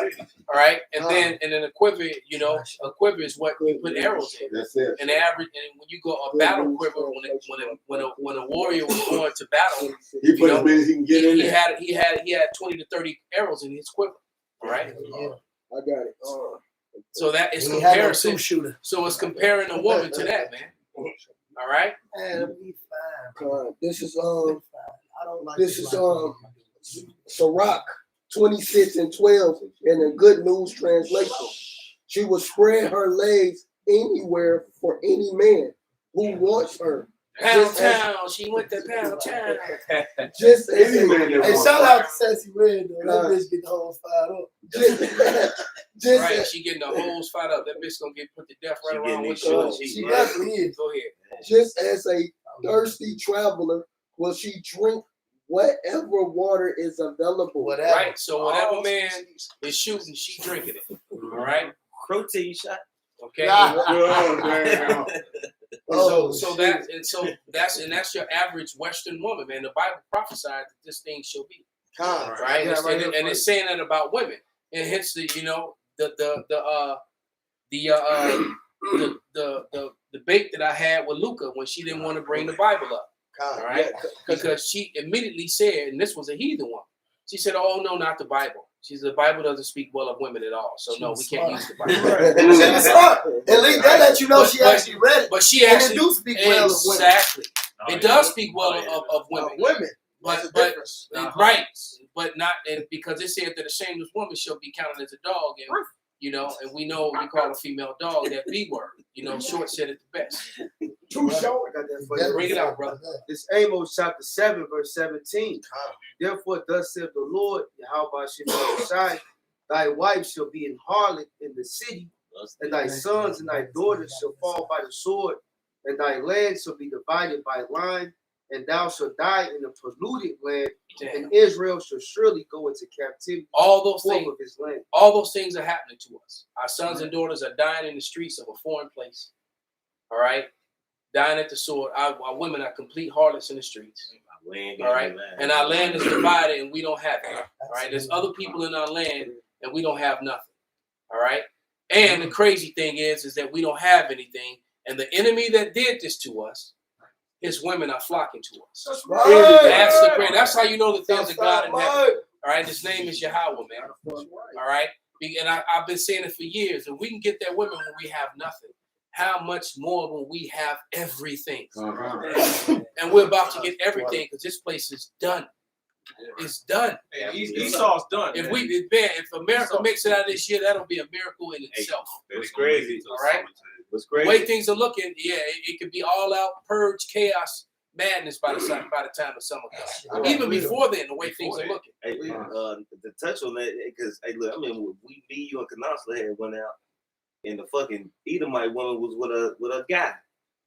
All right. And then a quiver, a quiver is what you put arrows in. That's it. And the average, and when you go a battle quiver, when a warrior was going to battle, he put as many as he can get in there. He had 20 to 30 arrows in his quiver. All right. I got it. So that is comparison. So it's comparing a woman to that, man. All right. This is Sirach 26:12 in the Good News translation. She will spread her legs anywhere for any man who wants her. Pound town. She went to Pound Town. Just as Hey, shout out to Sassy Red, though. That bitch get the whole fired up. Right, she getting the holes fired up. That bitch gonna get put to death right around with you. She definitely is. Go ahead. Just as a thirsty traveler will she drink whatever water is available. Right. So whatever man is shooting, she drinking it. All right. Protein shot. Okay. That's your average Western woman, man. The Bible prophesied that this thing shall be. Right. And it's saying that about women. And hence the debate that I had with Luca when she didn't want to bring the Bible up. All right. Because she immediately said, and this was a heathen one. She said, "Oh no, not the Bible." She said, "The Bible doesn't speak well of women at all. So no, we can't use the Bible." At least that lets you know she actually read it. But she actually do speak well of women. Exactly. It does speak well of women. But right, but not, and because it said that a shameless woman shall be counted as a dog, and You know, and we know you call a female dog that B word. You know, Short said it the best. Too short. I got that for you. Bring it out, brother. It's Amos chapter 7, verse 17. Therefore, thus saith the Lord, Yahweh Shai, thy wife shall be an harlot in the city, and thy sons and thy daughters shall fall by the sword, and thy land shall be divided by line, and thou shalt die in a polluted land, and Israel shall surely go into captivity. All those things, of his land. all those things are happening to us. Our sons and daughters are dying in the streets of a foreign place. All right, dying at the sword. Our women are complete harlots in the streets. All right, and our land is divided, and we don't have it. All right, there's other people in our land, and we don't have nothing. All right, and the crazy thing is that we don't have anything, and the enemy that did this to us, his women are flocking to us. That's right. That's the great. That's how you know the things of God in heaven. All right, his name is Yahweh, man. All right, and I've been saying it for years. If we can get that women when we have nothing, how much more when we have everything? And we're about to get everything because this place is done. It's done. And Esau's done. If America makes it out of this year, that'll be a miracle in itself. It's crazy. All right. What's The crazy? way things are looking, yeah, it could be all out purge, chaos, madness by the time the summer comes. Even before then, the way things are looking. Hey, to touch on that, because hey, look, I mean, me, you, and Kanasla had went out, and the fucking Edomite woman was with a guy,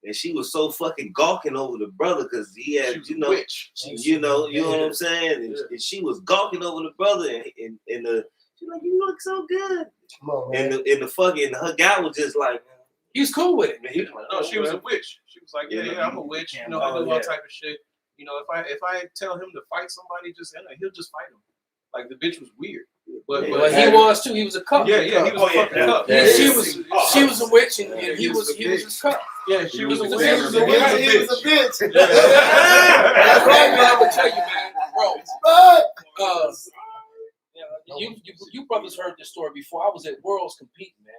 and she was so fucking gawking over the brother because he had, you know what I'm saying, and she was gawking over the brother, and the she's like, you look so good, and the fucking her guy was just like. He's cool with it. He was like, No, she was a witch. She was like, yeah, I'm a witch. You know, I do all type of shit. You know, if I tell him to fight somebody, he'll just fight him. Like the bitch was weird. But he was too. He was a cup. Yeah, he was a fucking cup. She was a witch, and he was a cup. Yeah, she was a witch. He was a bitch. That's right, man. I'm gonna tell you, man, bro. You brothers heard this story before. I was at Worlds competing, man.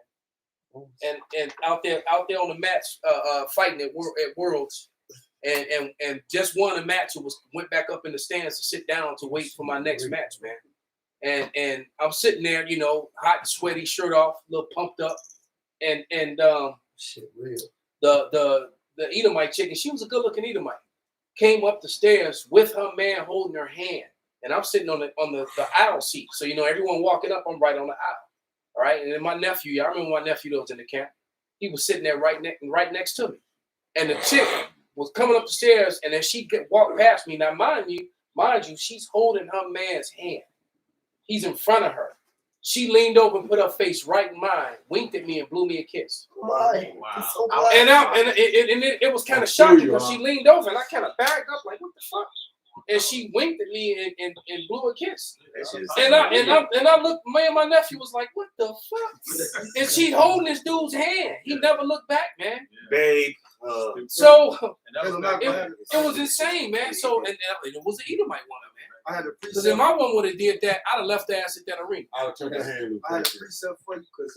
And out there on the mats, fighting at Worlds, and just won a match and went back up in the stands to sit down to wait for my next match, man. And I'm sitting there, you know, hot and sweaty, shirt off, a little pumped up, and shit real. The Edomite chick, and she was a good looking Edomite, came up the stairs with her man holding her hand, and I'm sitting on the aisle seat, so you know everyone walking up, I'm right on the aisle. All right, and then my nephew, I remember my nephew that was in the camp. He was sitting there right next to me, and the chick was coming up the stairs, and as she walked past me, now mind you, she's holding her man's hand. He's in front of her. She leaned over and put her face right in mine, winked at me, and blew me a kiss. Wow. And it was kind of shocking because she leaned over, and I kind of backed up like, what the fuck? And she winked at me and blew a kiss. And I looked, me and my nephew was like, what the fuck? And she holding this dude's hand. He never looked back, man. Babe. So it was insane, man. So and it was an Edomite woman, man. I had a Because if my one would have did that, I'd have left the ass at that arena. I had a precept for you because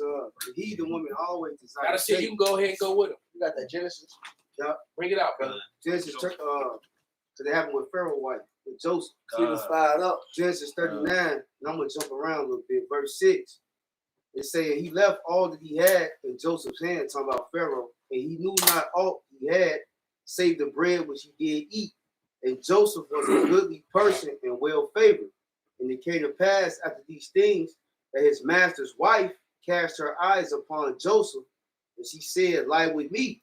the woman always desired. Gotta see you can go ahead and go with him. You got that Genesis? Yeah. Bring it out, brother. Genesis, so they happened with Pharaoh wife, with Joseph. He was fired up. Genesis 39, and I'm gonna jump around a little bit. Verse 6. It saying he left all that he had in Joseph's hand, talking about Pharaoh, and he knew not aught he had, save the bread which he did eat. And Joseph was a goodly person and well favored. And it came to pass after these things that his master's wife cast her eyes upon Joseph, and she said, lie with me.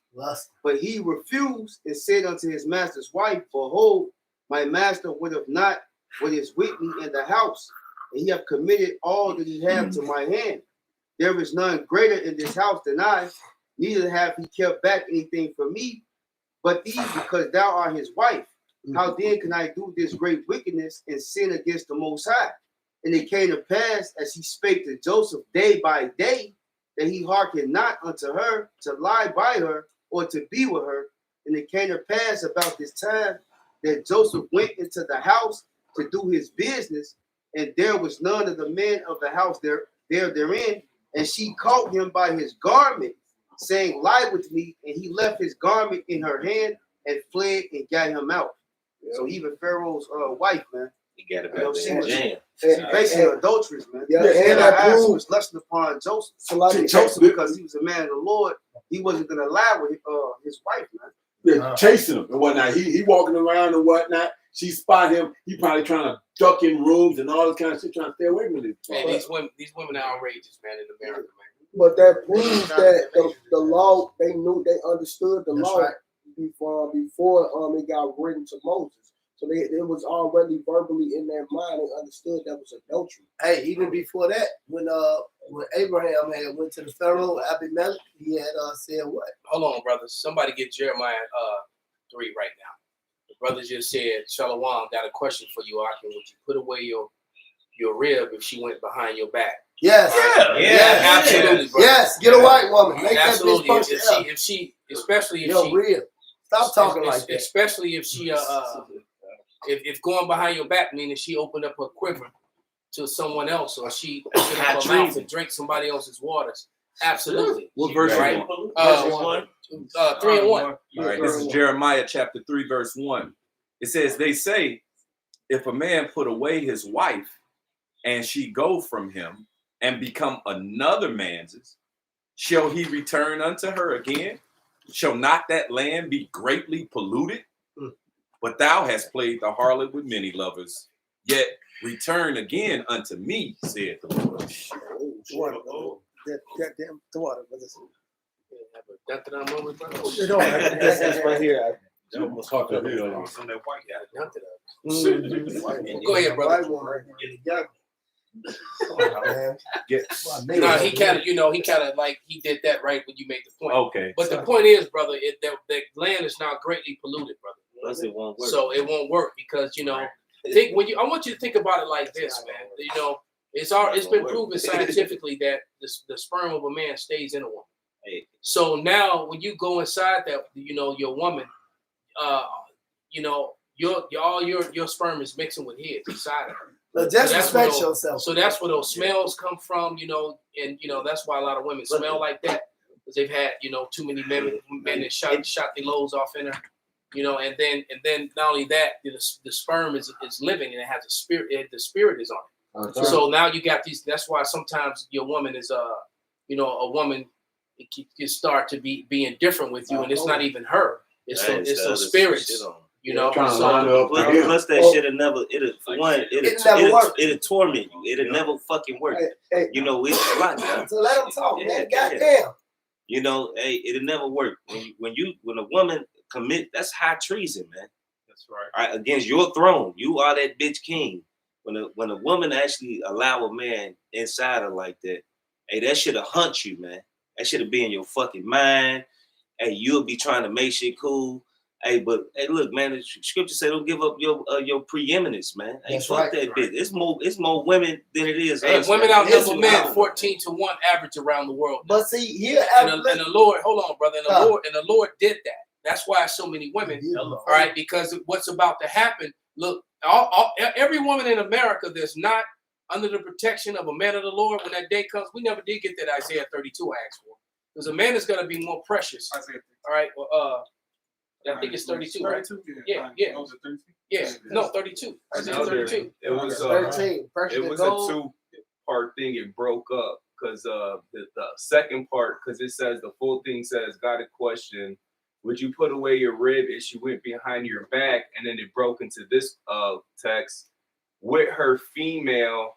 But he refused and said unto his master's wife, behold, my master would have not what is with me in the house, and he have committed all that he have to my hand. There is none greater in this house than I, neither have he kept back anything from me, but thee, because thou art his wife. How then can I do this great wickedness and sin against the Most High? And it came to pass, as he spake to Joseph day by day, that he hearkened not unto her to lie by her or to be with her. And it came to pass about this time that Joseph went into the house to do his business, and there was none of the men of the house therein. And she caught him by his garment, saying, lie with me. And he left his garment in her hand and fled and got him out. So even Pharaoh's wife, man, He got it back there in jail. She basically adulteress, man. Yeah, and and that that proves- was lessened upon Joseph. So like Joseph, because he was a man of the Lord, he wasn't gonna lie with his wife, man. They're chasing him and whatnot. He walking around and whatnot. She spot him. He probably trying to duck in rooms and all this kind of shit, trying to stay away from it. Man, these women are outrageous, man, in America, man. But that proves that the law, they knew, they understood the law before it got written to Moses. So it was already verbally in their mind. They understood that was adultery. Hey, even before that, when Abraham had went to the Pharaoh, Abimelech, he had said what? Hold on, brothers. Somebody get Jeremiah 3 right now. The brother just said, Shalom, got a question for you, Akim. Would you put away your rib if she went behind your back? Yes. Yeah, absolutely, bro. Yes, get a white woman. Make Absolutely. that bitch punch If she, especially if Yo, she, real. Stop talking like that. especially if she, if going behind your back, meaning she opened up her quiver to someone else, or she opened up her mouth and drank somebody else's waters. Absolutely. What verse? Right? Verse 1. 3 and 1. All right, this is Jeremiah chapter 3, verse 1. It says, they say, if a man put away his wife and she go from him and become another man's, shall he return unto her again? Shall not that land be greatly polluted? But thou hast played the harlot with many lovers, yet return again unto me, said the Lord. Damn water. That's right here. Go ahead, brother. No, he kind of like he did that right when you made the point. Okay. But the point is, brother, that land is now greatly polluted, brother. Plus it won't work. So it won't work because I want you to think about it like this, man. It's been proven scientifically that the sperm of a man stays in a woman. So now when you go inside that, your woman, your sperm is mixing with his inside of her. But just respect yourself. So that's where those smells come from, and that's why a lot of women smell like that because they've had, too many men that shot their loads off in her, and then not only that, the sperm is living and it has a spirit. The spirit is on it. So now you got these. That's why sometimes your woman is a woman. It can start to be indifferent with you, and it's not even her. It's those spirits. Plus that shit'll never. It'll torment you. It'll never fucking work. It's a lot, man. So let them talk, man. Goddamn. It'll never work. When a woman commit, that's high treason, man. That's right. Against your throne, you are that bitch king. When a woman actually allow a man inside her like that, that shit'll hunt you, man. That shit'll be in your fucking mind. You'll be trying to make shit cool. But look, man, the scripture say don't give up your preeminence, man. Fuck that bitch. It's more women than it is us. Women outnumber men 14-1 average around the world. But see, here and the Lord, hold on, brother, and the Lord did that. That's why so many women. All right, because what's about to happen? Look, every woman in America that's not under the protection of a man of the Lord, when that day comes, we never did get that Isaiah 32 I asked for. Because a man is going to be more precious. All right, I think it's 32, right? Yeah. No, 32. Isaiah 32. It was 13. It was a 2-part thing. It broke up because the second part, because it says the full thing says, got a question. Would you put away your rib if she went behind your back? And then it broke into this text with her female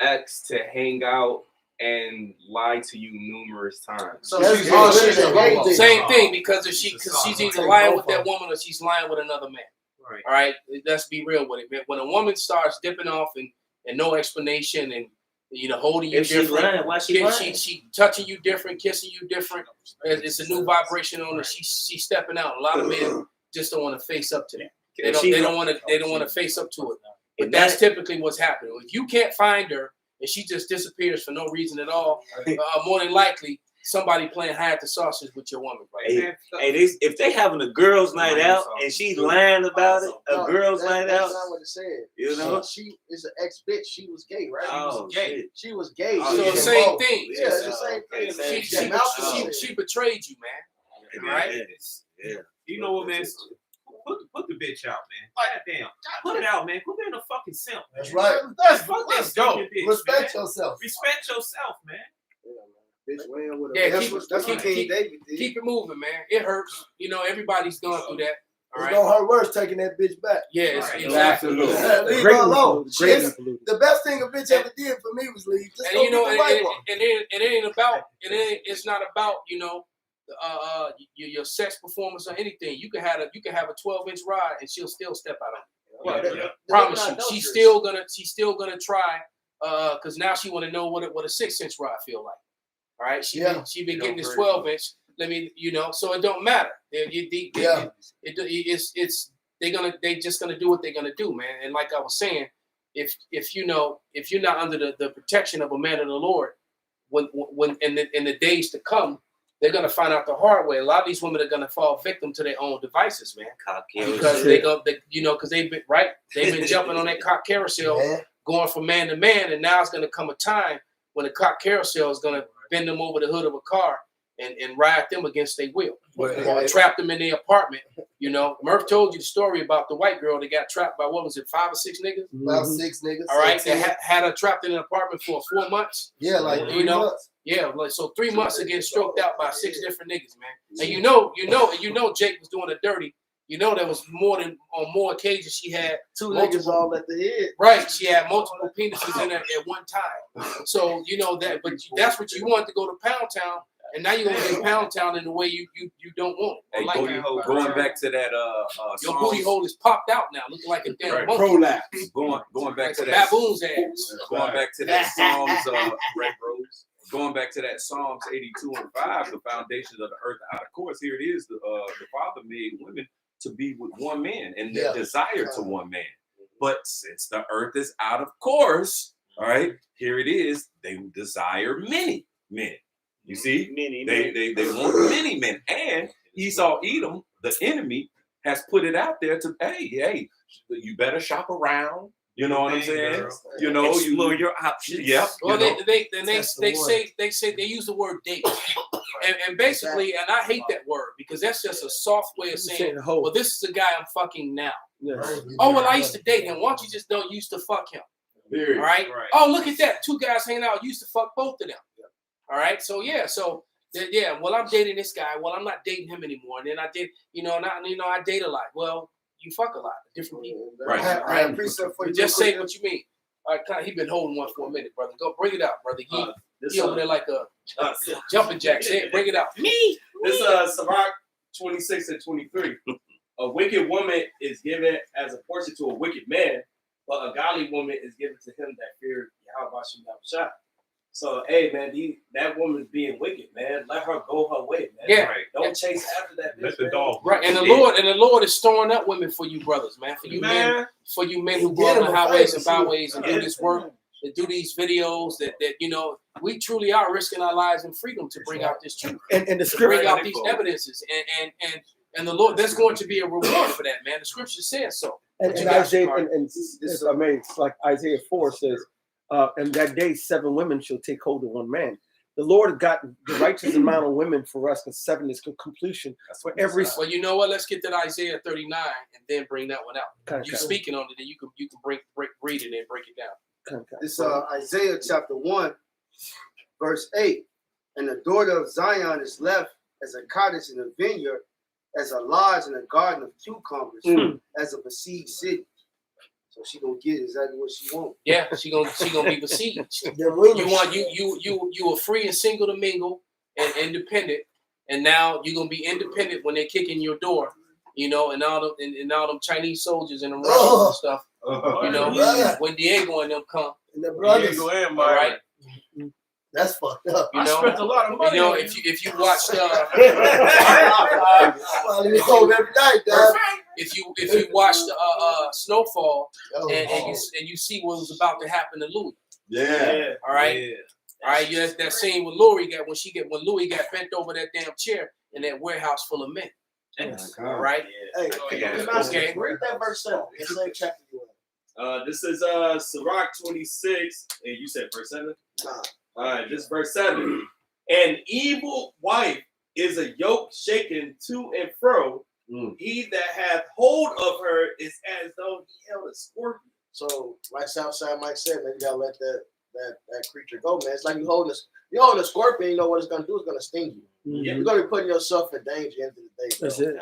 ex to hang out and lie to you numerous times. So same thing because she's either lying with that woman or she's lying with another man. Right. All right. Let's be real with it, man. When a woman starts dipping off and no explanation and holding you different, why she lying? She touching you different, kissing you different. It's a new vibration on her. She's stepping out. A lot of men just don't want to face up to that. They don't want to face up to it. But that's typically what's happening. If you can't find her and she just disappears for no reason at all, more than likely somebody playing hide the sausage with your woman, right? If they having a girls' night out and she's lying about it, girls' night out. That's not what it said. She is an ex-bitch. She was gay, right? Oh, gay. She was gay. So same thing. Yeah, it's the same thing. She betrayed you, man. Right? You know what, man? put the bitch out, man. God damn. Put it out, man. Quit being a fucking simp. That's right. Let's go. Respect yourself. Respect yourself, man. Bitch weighing with a Yeah, that's what King David did. Keep it moving, man. It hurts. You know, everybody's going through that. All It's right. gonna hurt worse taking that bitch back. Yes, Right. exactly. Leave Greatly her alone. polluted. Greatly Shit, polluted. the best thing a bitch ever did for me was leave. Just And go you know, get the white one. it ain't about it's not about, you know, your sex performance or anything. You can have a 12-inch rod and she'll still step out on it. Yeah. Promise you, she's still gonna try, because now she want to know what a 6-inch rod feel like. All right, she been getting this 12-inch. Let me, you know, so it don't matter. They just gonna do what they're gonna do, man. And like I was saying, if you're not under the protection of a man of the Lord, when in the days to come, they're gonna find out the hard way. A lot of these women are gonna fall victim to their own devices, man. Because because they've been jumping on that cock carousel, going from man to man, and now it's gonna come a time when the cock carousel is gonna bend them over the hood of a car and ride them against their will, or trap them in their apartment. You know, Murph told you the story about the white girl that got trapped by, what was it, 5 or 6 niggas? About 6 niggas. All right, they had her trapped in an apartment for 4 months. Yeah, like 3 months. Yeah, like so 3 months of getting stroked out by 6 different niggas, man. And you know, Jake was doing it dirty. You know, there was on more occasions she had 2 niggas all at the head. Right, she had multiple penises in her at one time. So you know that, but that's what you want to go to Pound Town, and now you're gonna get Pound Town in the way you don't want it. Hey, Like going back to that your booty hole is popped out now, looking like a damn monkey. Prolapse. Going back to Like a that baboon's ass. Going back to that Psalms Red Rose. Going back to that Psalms 82 and 5, the foundations of the earth out of course. Here it is. The Father made women to be with one man and their desire to one man. But since the earth is out of course, all right, here it is. They desire many men. You see, they want many men. And Esau Edom, the enemy, has put it out there to hey, you better shop around. You know what I'm saying? You know, explore your options. Yep. Well, they say they use the word date, and basically, and I hate that word because that's just a soft way of saying, well, this is a guy I'm fucking now. Oh, well, I used to date him. Why don't you just don't used to fuck him? All right. Oh, look at that. 2 guys hanging out. Used to fuck both of them. All right. So well, I'm dating this guy. Well, I'm not dating him anymore. And then I did, I date a lot. Well, you fuck a lot of different people. Right. I appreciate for you. Just say what you mean. All right, he been holding one for a minute, brother. Go bring it out, brother. He over there like a jumping jack. Say it, bring it out. Me. This Sirach 26 and 23. A wicked woman is given as a portion to a wicked man, but a godly woman is given to him that fear Yahweh Shem. So, hey, man, that woman's being wicked, man. Let her go her way, man. Yeah. Right. Don't chase after that bitch. Let the dog. Right, and the Lord is storing up women for you, brothers, man. For you men who go on the highways and byways and do this work, to do these videos that we truly are risking our lives and freedom to bring out this truth. And the to scripture bring out these evidences. And the Lord, there's going to be a reward for that, man. The scripture says so. And Isaiah, and if I may, it's like Isaiah 4 says, and that day 7 women shall take hold of one man. The Lord got the righteous amount of women for us, because 7 is completion for every. Well, you know what? Let's get to Isaiah 39 and then bring that one out. Okay. You speaking on it, then you can read it and break it down. Okay. It's Isaiah chapter 1, verse 8. And the daughter of Zion is left as a cottage in a vineyard, as a lodge in a garden of cucumbers, as a besieged city. So she gonna get exactly what she wants. Yeah, she gonna be besieged. You are free and single to mingle and independent, and now you're gonna be independent when they kick in your door, and all them Chinese soldiers and the Russians and stuff. When Diego and them come. And the brothers. All right. That's fucked up. I spent a lot of money. If you watched every night, dog. If you watched Snowfall and you see what was about to happen to Louis. Yeah. All right. Yeah. All right. Yeah, that scene with Louis when Louis got bent over that damn chair in that warehouse full of men. All right. Hey, okay. Read that verse 7. It's the same chapter you in. This is Sirach 26, and you said verse 7? All right, this is verse 7. An evil wife is a yoke shaken to and fro, He that hath hold of her is as though he held a scorpion. So, like Southside Mike said, man, you gotta let that creature go, man. It's like you holding a scorpion. You know what it's gonna do? It's gonna sting you. Mhm. You're gonna be putting yourself in danger at the end of the day. That's bro. it.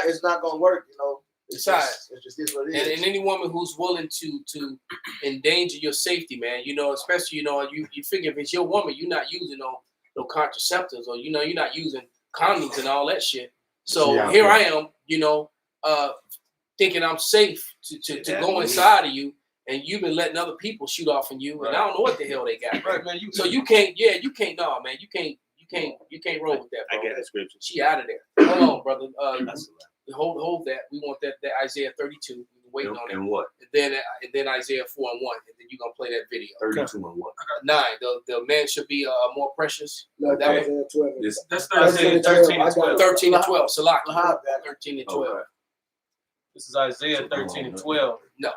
It's not gonna work. You know. It's just is what it is. And any woman who's willing to endanger your safety, man, you know, especially, you know, you figure if it's your woman, you're not using no contraceptives, or, you know, you're not using condoms and all that shit. So here I am, you know, thinking I'm safe to go inside of you, and you've been letting other people shoot off on you, and I don't know what the hell they got. Right, man. So you can't, no, man, you can't roll with that, bro. I got a scripture. She out of there. Hold on, brother. Hold that. We want that Isaiah 32. We're waiting on it. And what? And then Isaiah 4:1, and then you're gonna play that video. 32 and what? 9. The man should be more precious. No, That that was 12. That's 13 and 12. 13 and 12. Salaki. 13 and 12. Okay. This is Isaiah 13 and 12. No.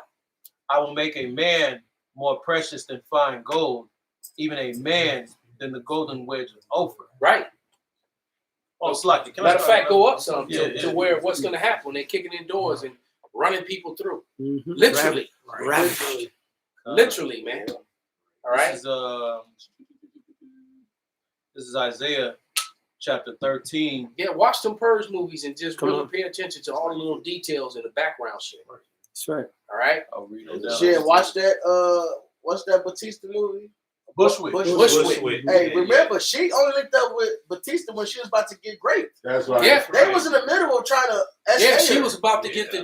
I will make a man more precious than fine gold, even a man than the golden wedge of Ophir. Right. Oh, Slacky. Matter of fact, go up some to where what's gonna happen when they're kicking in doors and running people through. Mm-hmm. Literally. Rapidly. Literally, man. All right. This is Isaiah chapter 13. Yeah, watch some Purge movies and just really pay attention to all the little details in the background shit. That's right. All right. I'll read it down. Shit, watch that. What's that Batista movie? Bushwick. Bushwick. Hey, remember she only linked up with Batista when she was about to get raped. That's right. Yeah. They was in the middle of trying to. Yeah, she was about to get the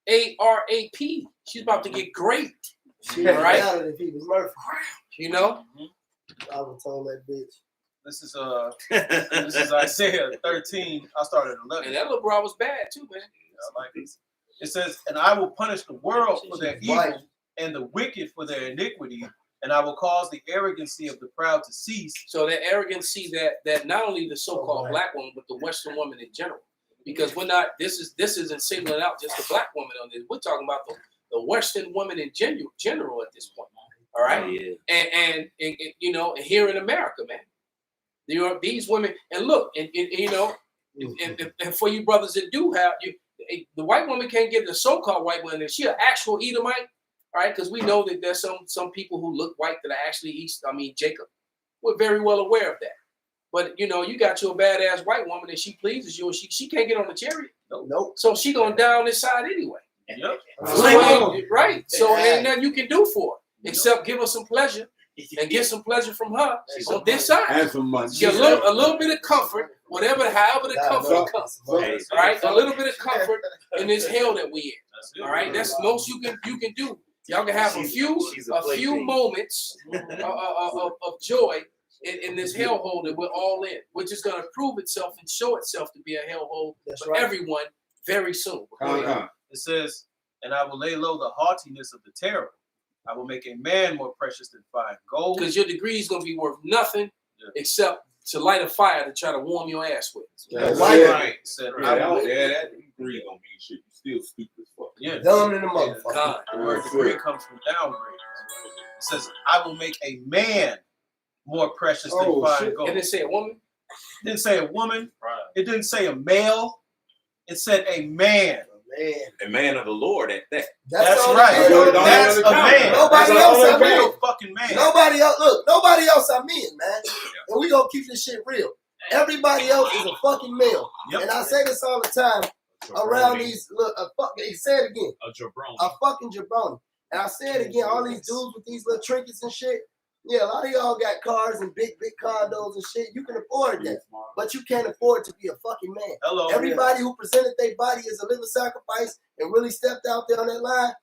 GARAP. She's about to get great. She All right. got it if he was Murphy. You know. I would told that bitch. This is Isaiah 13. I started at 11. And that little bro was bad too, man. I like this. It says, "And I will punish the world for their evil and the wicked for their iniquity, and I will cause the arrogancy of the proud to cease." So that arrogancy that not only the so-called black woman, but the Western woman in general, because we're not. This isn't singling out just the black woman on this. We're talking about the Western woman in general at this point. All right, and you know, here in America, man, there are these women, and look, and you know, and for you brothers that do have you. The white woman can't get the so-called white woman. Is she an actual Edomite? All right, because we know that there's some people who look white that are actually Jacob. We're very well aware of that. But you know, you got your badass white woman and she pleases you, and she can't get on the chariot. Nope. So she gonna die on this side anyway. Yep. Right. So ain't nothing you can do for her except give her some pleasure and get some pleasure from her on this side. And some money. Get a little bit of comfort, however the comfort comes. Right? A little bit of comfort in this hell that we in. All right, that's most you can do. Y'all can have a few moments of joy in this hellhole that we're all in, which is going to prove itself and show itself to be a hellhole for everyone very soon. It says, "And I will lay low the haughtiness of the terrible. I will make a man more precious than fine gold." Because your degree is going to be worth nothing except to light a fire to try to warm your ass with. Right. That degree don't mean shit. You still stupid as fuck. Yeah. Dumb in the motherfucker. The word degree comes from downgrade. It says, "I will make a man more precious than fine gold." It didn't say a woman. It didn't say a woman. Right. It didn't say a male. It said a man. A man of the Lord at that. That's right. That's a man. Nobody else are men. Real fucking man. Nobody else. Look, nobody else are men, man. And we gonna keep this shit real. Everybody else is a fucking male. Yep. And I say this all the time around these. Look, say it again. A jabroni. A fucking jabroni. And I say it again. All these dudes with these little trinkets and shit. Yeah, a lot of y'all got cars and big condos and shit. You can afford that, but you can't afford to be a fucking man. Hello. Everybody who presented their body as a living sacrifice and really stepped out there on that line,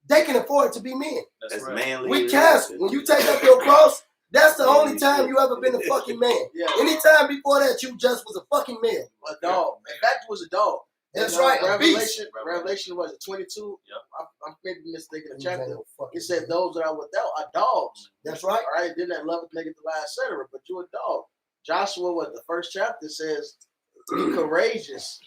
they can afford to be men. That's manly. We cancel. When you take up your cross, that's the only time you ever been a fucking man. Yeah. Anytime before that, you just was a fucking man. A dog. In fact, it was a dog. That's And, right. A beast. Revelation was it 22? Yep. I'm maybe mistaken the chapter. It said those that are without are dogs. That's right. All right. Then that love make it the last, etc. But you're a dog. Joshua, what the first chapter says, be courageous,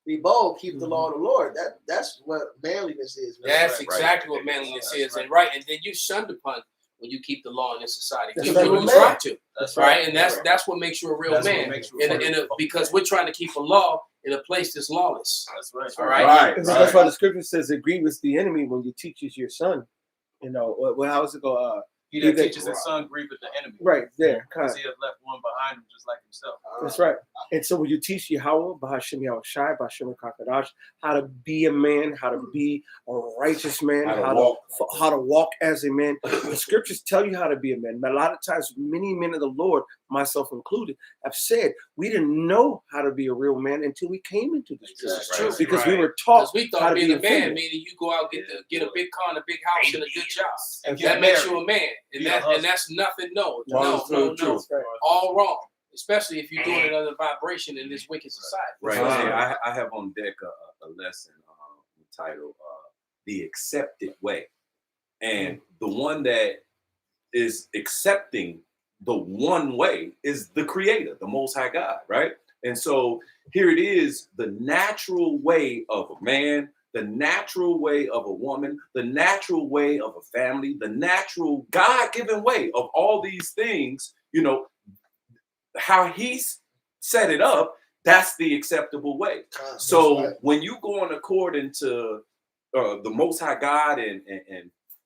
be bold, keep the law of the Lord. That's what manliness is. Man. That's exactly what manliness is, and then you shunned upon when you keep the law in this society. That's You right. really try to. That's right, and that's what makes you a real That's what man. makes you a Because we're trying to keep a law in a place that's lawless. That's right. All right. Right. And that's why the scripture says, agree with the enemy when you teaches your son. You know, well, how was it go? He that teaches his son grieveth the enemy. Right there, kind Because he has left one behind him just like himself. That's right. And so when you teach Yahweh, Bahashim Yahweh Shai, Bahashim Kakadash, how to be a man, how to be a righteous man, how to walk as a man. The scriptures tell you how to be a man. But a lot of times, many men of the Lord, myself included, have said we didn't know how to be a real man until we came into this church. Because we were taught we how thought to being be a man meaning you go out get a big car and a big house and a good job. And that makes you a man. And that's nothing. No. All wrong. Especially if you're doing it under vibration in this wicked society. Right. I have on deck a lesson entitled "The Accepted Way," and the one that is accepting the one way is the Creator, the Most High God, right? And so here it is: the natural way of a man, the natural way of a woman, the natural way of a family, the natural God-given way of all these things, you know, how he's set it up, that's the acceptable way. So when you going according to the Most High God and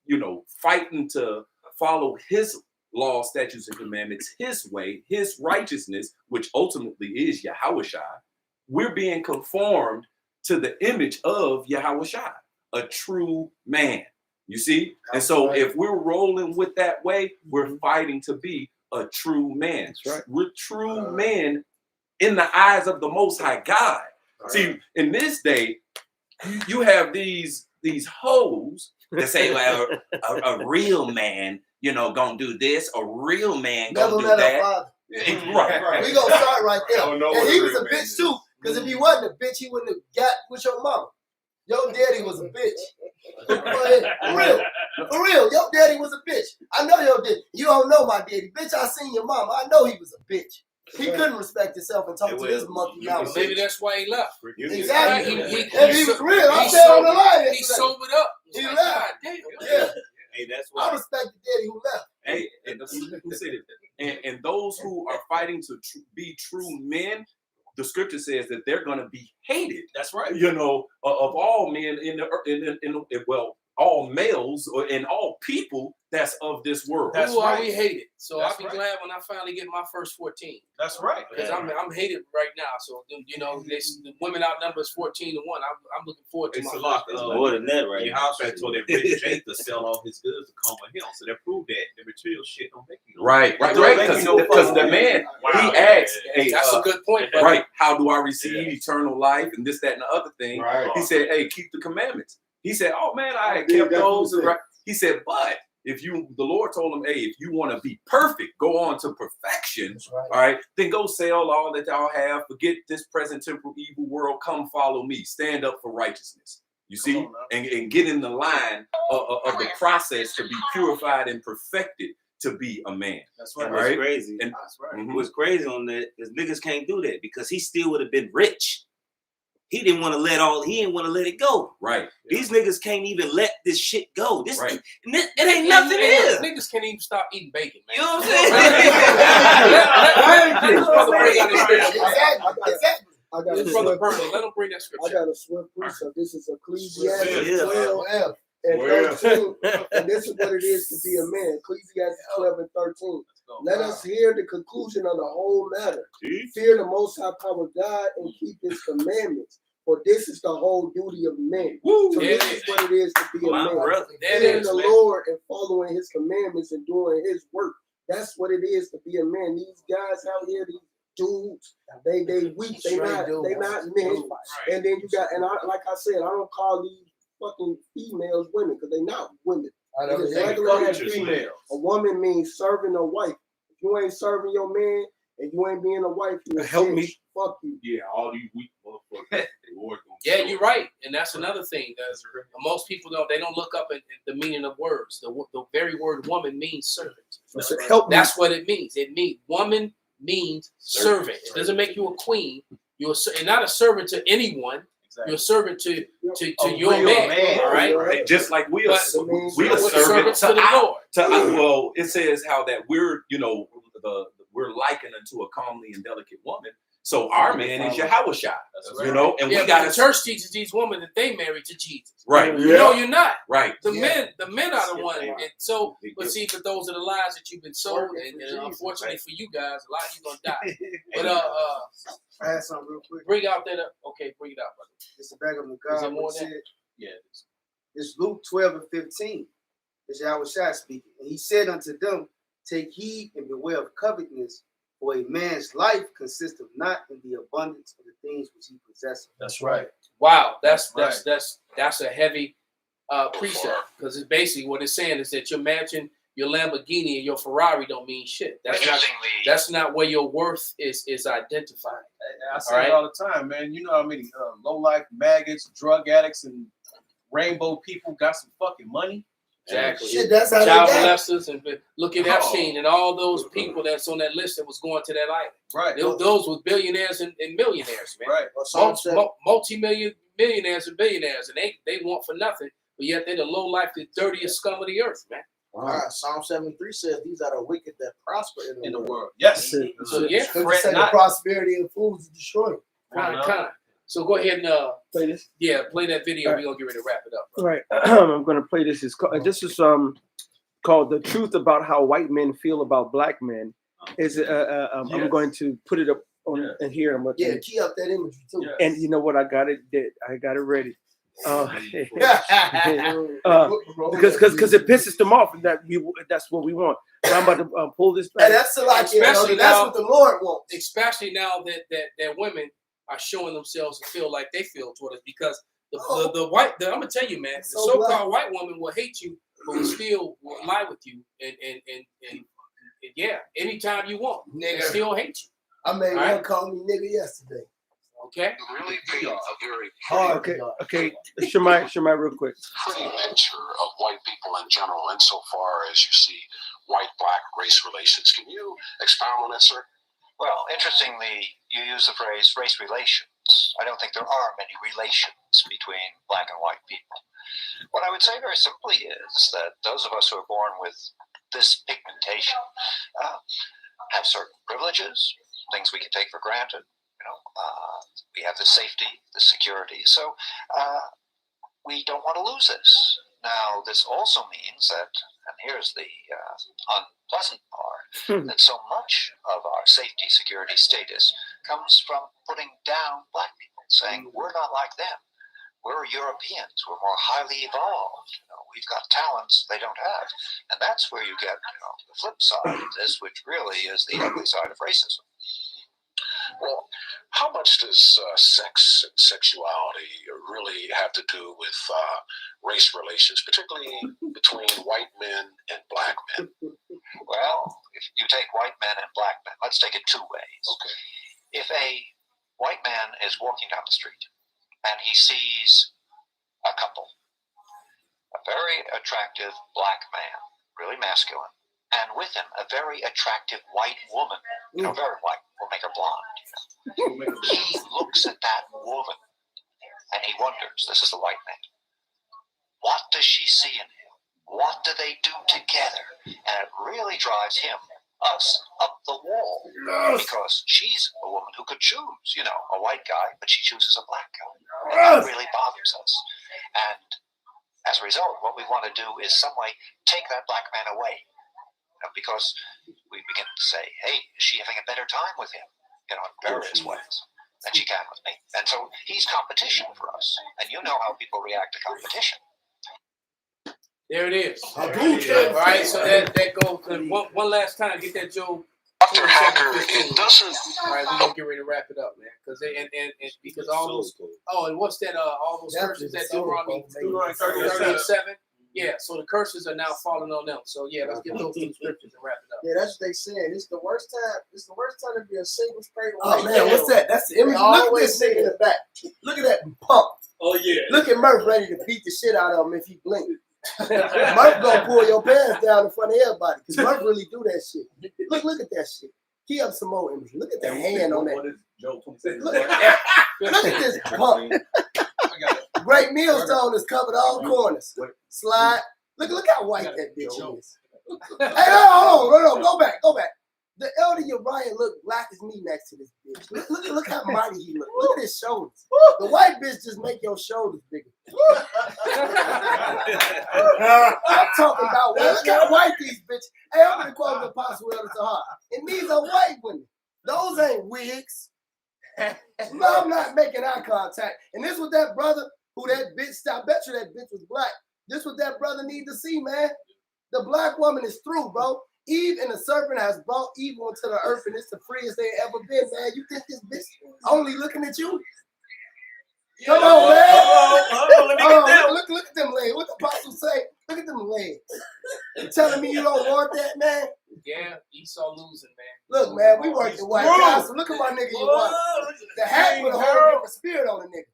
you know, fighting to follow his law, statutes, and commandments, his way, his righteousness, which ultimately is Yahushua, we're being conformed to the image of Yahushua, a true man. You see? And so if we're rolling with that way, we're fighting to be a true man. We're true men in the eyes of the Most High God. See, in this day, you have these hoes that say, well, a real man, you know, gonna do this, a real man gonna do that. Right. We gonna start right there. And he was a bitch too, because if he wasn't a bitch, he wouldn't have got with your mama. Your daddy was a bitch. For real, your daddy was a bitch. I know your daddy. You don't know my daddy. Bitch, I seen your mama. I know he was a bitch. He couldn't respect himself and talk to this monkey mouth. Maybe that's why he left. Exactly. If he was real, I'm saying on the line. He sobered up. He left. Yeah. Hey, that's why I respect the daddy who left. Hey, and those who are fighting to be true men, the scripture says that they're going to be hated. That's right. You know, of all men well, all males and all people that's of this world. That's why we hate it. So I'll be glad when I finally get my first 14. That's right. Because I'm hated right now. So you know, the women outnumber 14-1. I'm looking forward to it's my a lot more than that, right? Your house had told that rich Jake to sell all his goods to come with him, so that proved that the material shit don't make you. Right. Because the man he asks, "Hey, that's a good point." Right? How do I receive eternal life and this, that, and the other thing? Right. He said, "Hey, keep the commandments." He said, "Oh man, I had kept those." Right. He said, "But if the Lord told him, hey, if you want to be perfect, go on to perfection, all right, then go sell all that y'all have, forget this present temporal evil world, come follow me, stand up for righteousness." You see, and get in the line of the process to be purified and perfected to be a man. That's right. What's crazy? And what's crazy on that is niggas can't do that because he still would have been rich. He didn't want to he didn't want to let it go. Right. These niggas can't even let this shit go. It ain't nothing nothing here. Niggas can't even stop eating bacon, man. You know what I'm saying? Let him bring that scripture. I got a swift precept. This is Ecclesiastes 12 and 13. And this is what it is to be a man. Ecclesiastes 12 and 13. Let us hear the conclusion of the whole matter. Fear the Most High Power God and keep His commandments. For this is the whole duty of men. So this is what it is to be a man. Fearing the Lord and following His commandments and doing His work. That's what it is to be a man. These guys out here, these dudes, they weak. They not men. And then you got, like I said, I don't call these fucking females women because they not women. Female. A woman means serving a wife. If you ain't serving your man and you ain't being a wife, you help me. Fuck you. Yeah, all these weak motherfuckers. Yeah, you're right, and that's another thing. Most people don't look up at the meaning of words. The very word "woman" means servant. That's what it means. It means woman means servant. It doesn't make you a queen. You're not a servant to anyone. You're a servant to your man, all right? Just like we are servants to the Lord. Well, it says how that we're, we're likened unto a comely and delicate woman. So our man is Yahweh Shai, you know, and yeah, we got the church teaches these women that they married to Jesus. Right. No, you're not. Right. The men are the one. And so, but see, but those are the lies that you've been sold, and unfortunately for you guys, a lot of you gonna die. But I had something real quick. bring out that. Okay, bring it out, brother. It's the back of the Is God. there more What than he said. Yeah. It's Luke 12 and 15. It's Yahweh Shai speaking. And he said unto them, take heed and beware of covetousness, for a man's life consisteth not in the abundance of the things which he possesses. That's right. Wow, that's Right. a heavy precept, because it's basically what it's saying is that your mansion, your Lamborghini, and your Ferrari don't mean shit. That's not where your worth is identified. I say it all the time, man. You know how many low life maggots, drug addicts, and rainbow people got some fucking money? Exactly. Shit, that's how Child they got it. molesters, and look at Epstein and all those people that's on that list that was going to that island. Right. Those were billionaires and millionaires, man. Right. Multi-million millionaires and billionaires, and they want for nothing, but yet they're the low life, the dirtiest scum of the earth, man. All right, Psalm 73 says these are the wicked that prosper in the world. Yes. So yeah, Because the prosperity of fools is destroyed. kind. So go ahead and Play this. yeah, play that video. We're gonna get ready to wrap it up. All right, I'm gonna play this. This is called "The Truth About How White Men Feel About Black Men." I'm going to put it up on and here. I'm gonna Key up that imagery too. and you know what? I got it ready. Because it pisses them off, and that's what we want. So I'm about to pull this back. And that's that's now, what the Lord wants. Especially now that women are showing themselves to feel like they feel toward us, because the white, I'm gonna tell you, man, the so-called white woman will hate you, but will still lie with you, and yeah, anytime you want, they still hate you. I made one call me nigga yesterday. Okay. Really be a very Okay. Shemai, real quick. pretty picture of white people in general, insofar as you see white-black race relations. Can you expound on that, sir? Well, interestingly, you use the phrase race relations. I don't think there are many relations between black and white people. What I would say very simply is that those of us who are born with this pigmentation have certain privileges, things we can take for granted. We have the safety, the security. So we don't want to lose this. Now, this also means that, and here's the unpleasant part, that so much of our safety, security status comes from putting down black people, saying we're not like them. We're Europeans. We're more highly evolved. We've got talents they don't have. And that's where you get the flip side of this, which really is the ugly side of racism. Well, how much does sex and sexuality really have to do with race relations, particularly between white men and black men? Well, if you take white men and black men, let's take it two ways. Okay. If a white man is walking down the street and he sees a couple, a very attractive black man, really masculine, and with him a very attractive white woman, very white, we'll make her blonde. He looks at that woman and he wonders, this is the white man, what does she see in him? What do they do together? And it really drives us up the wall, because she's a woman who could choose, a white guy, but she chooses a black guy. And that really bothers us. And as a result, what we want to do is some way take that black man away. Because we begin to say, hey, is she having a better time with him? In various ways than she can with me. And so he's competition for us. And you know how people react to competition. There it is. All right, so that goes one last time. Get that Joe. Dr. Hacker, it doesn't. All right, we're gonna get ready to wrap it up, man. Because because all those and what's that? All those curses that Deuteronomy 37. Yeah, so the curses are now falling on them. So yeah, let's get those two scriptures and wrap it up. Yeah, that's what they saying. It's the worst time. It's the worst time to be a single straight Oh white man, what's that? That's the image. Look at this nigga in the back. Look at that pump. Oh yeah. Look at Murph ready to beat the shit out of him if he blink. Murph gonna pull your pants down in front of everybody because Murph really do that shit. Look at that shit. Key up some more imagery. Look at the hand on that. Look at this pump. Great Millstone is covered all corners. Slide. Look how white that bitch is. Hey, hold on. Go back. The elder Uriah look black as me next to this bitch. bitch. Look how mighty he look. Look at his shoulders. The white bitch just make your shoulders bigger. I'm talking about, well, look how white these bitches. Hey, I'm gonna quote the Apostle Elder Tahar. And these are white women. Those ain't wigs. No, I'm not making eye contact. And this was that brother who that bitch, I bet you that bitch was black. This what that brother need to see, man. The black woman is through, bro. Eve and the serpent has brought evil into the earth, and it's the freest they ever been, man. You think this bitch only looking at you? Come on, man. Look at them legs. What the apostle say? Look at them legs. You telling me you don't want that, man? Yeah, Esau losing, man. Look, man, we work the white guys, so look at my nigga Iwana. The hat with a whole different spirit on the nigga.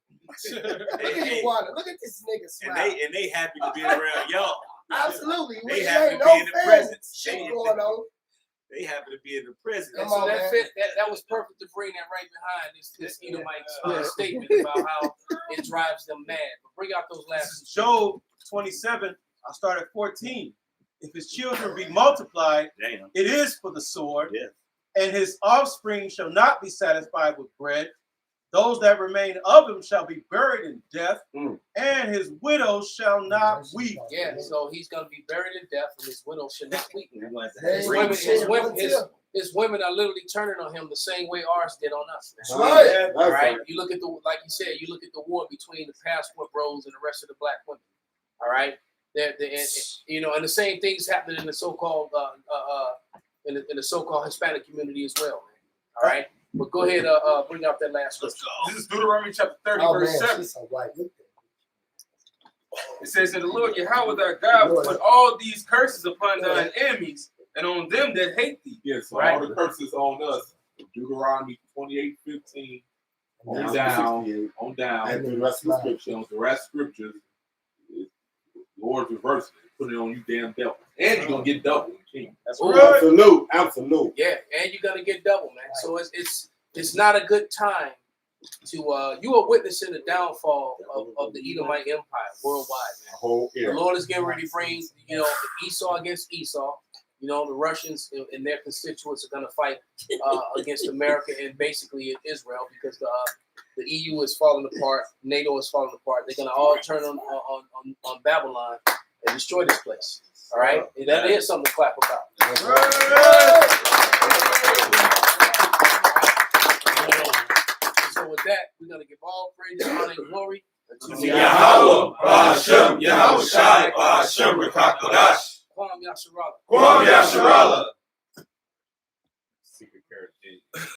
Look at Iwana. Look at this nigga smile. And they happy to be around y'all. Absolutely. They We happy ain't to no be in the fans presence. shit going on. They happy to be in the presence. And so that was perfect to bring that right behind this Edomite's statement about how it drives them mad. But bring out those last. Job 27, I'll start at 14. If his children be multiplied, it is for the sword, and his offspring shall not be satisfied with bread. Those that remain of him shall be buried in death, and his widow shall not weep. Yeah, so he's going to be buried in death, and his widow shall not weep. His women are literally turning on him the same way ours did on us. That's right. All right. You look at like you said, you look at the war between the passport bros and the rest of the black women. All right. And the same things happening in the so-called in the so-called Hispanic community as well. Man. All right. But go ahead, bring out that last scripture. This is Deuteronomy chapter 30, verse 7. It says that the Lord Yahweh thy God will put all these curses upon thine enemies and on them that hate thee. Yeah, so all the curses on us. Deuteronomy 28:15 on down. And the rest of the scriptures. The rest of scriptures, Lord's reversing it. Put it on you damn devil. And you're gonna get double. That's right. Absolute. Yeah, and you're gonna get double, man. So it's not a good time to you are witnessing the downfall of the Edomite Empire worldwide, man. The Lord is getting ready to bring, Esau against Esau. The Russians and their constituents are going to fight against America and basically Israel because the EU is falling apart, NATO is falling apart. They're going to all turn on Babylon and destroy this place. All right, and that is something to clap about. So with that, we're going to give all praise, honor, and glory to Yahweh, Ba'ashem, Yahweh Shai, Ba'ashem, Rekakodash. Kwam Yasharala. Kwam Yasharala. Secret character.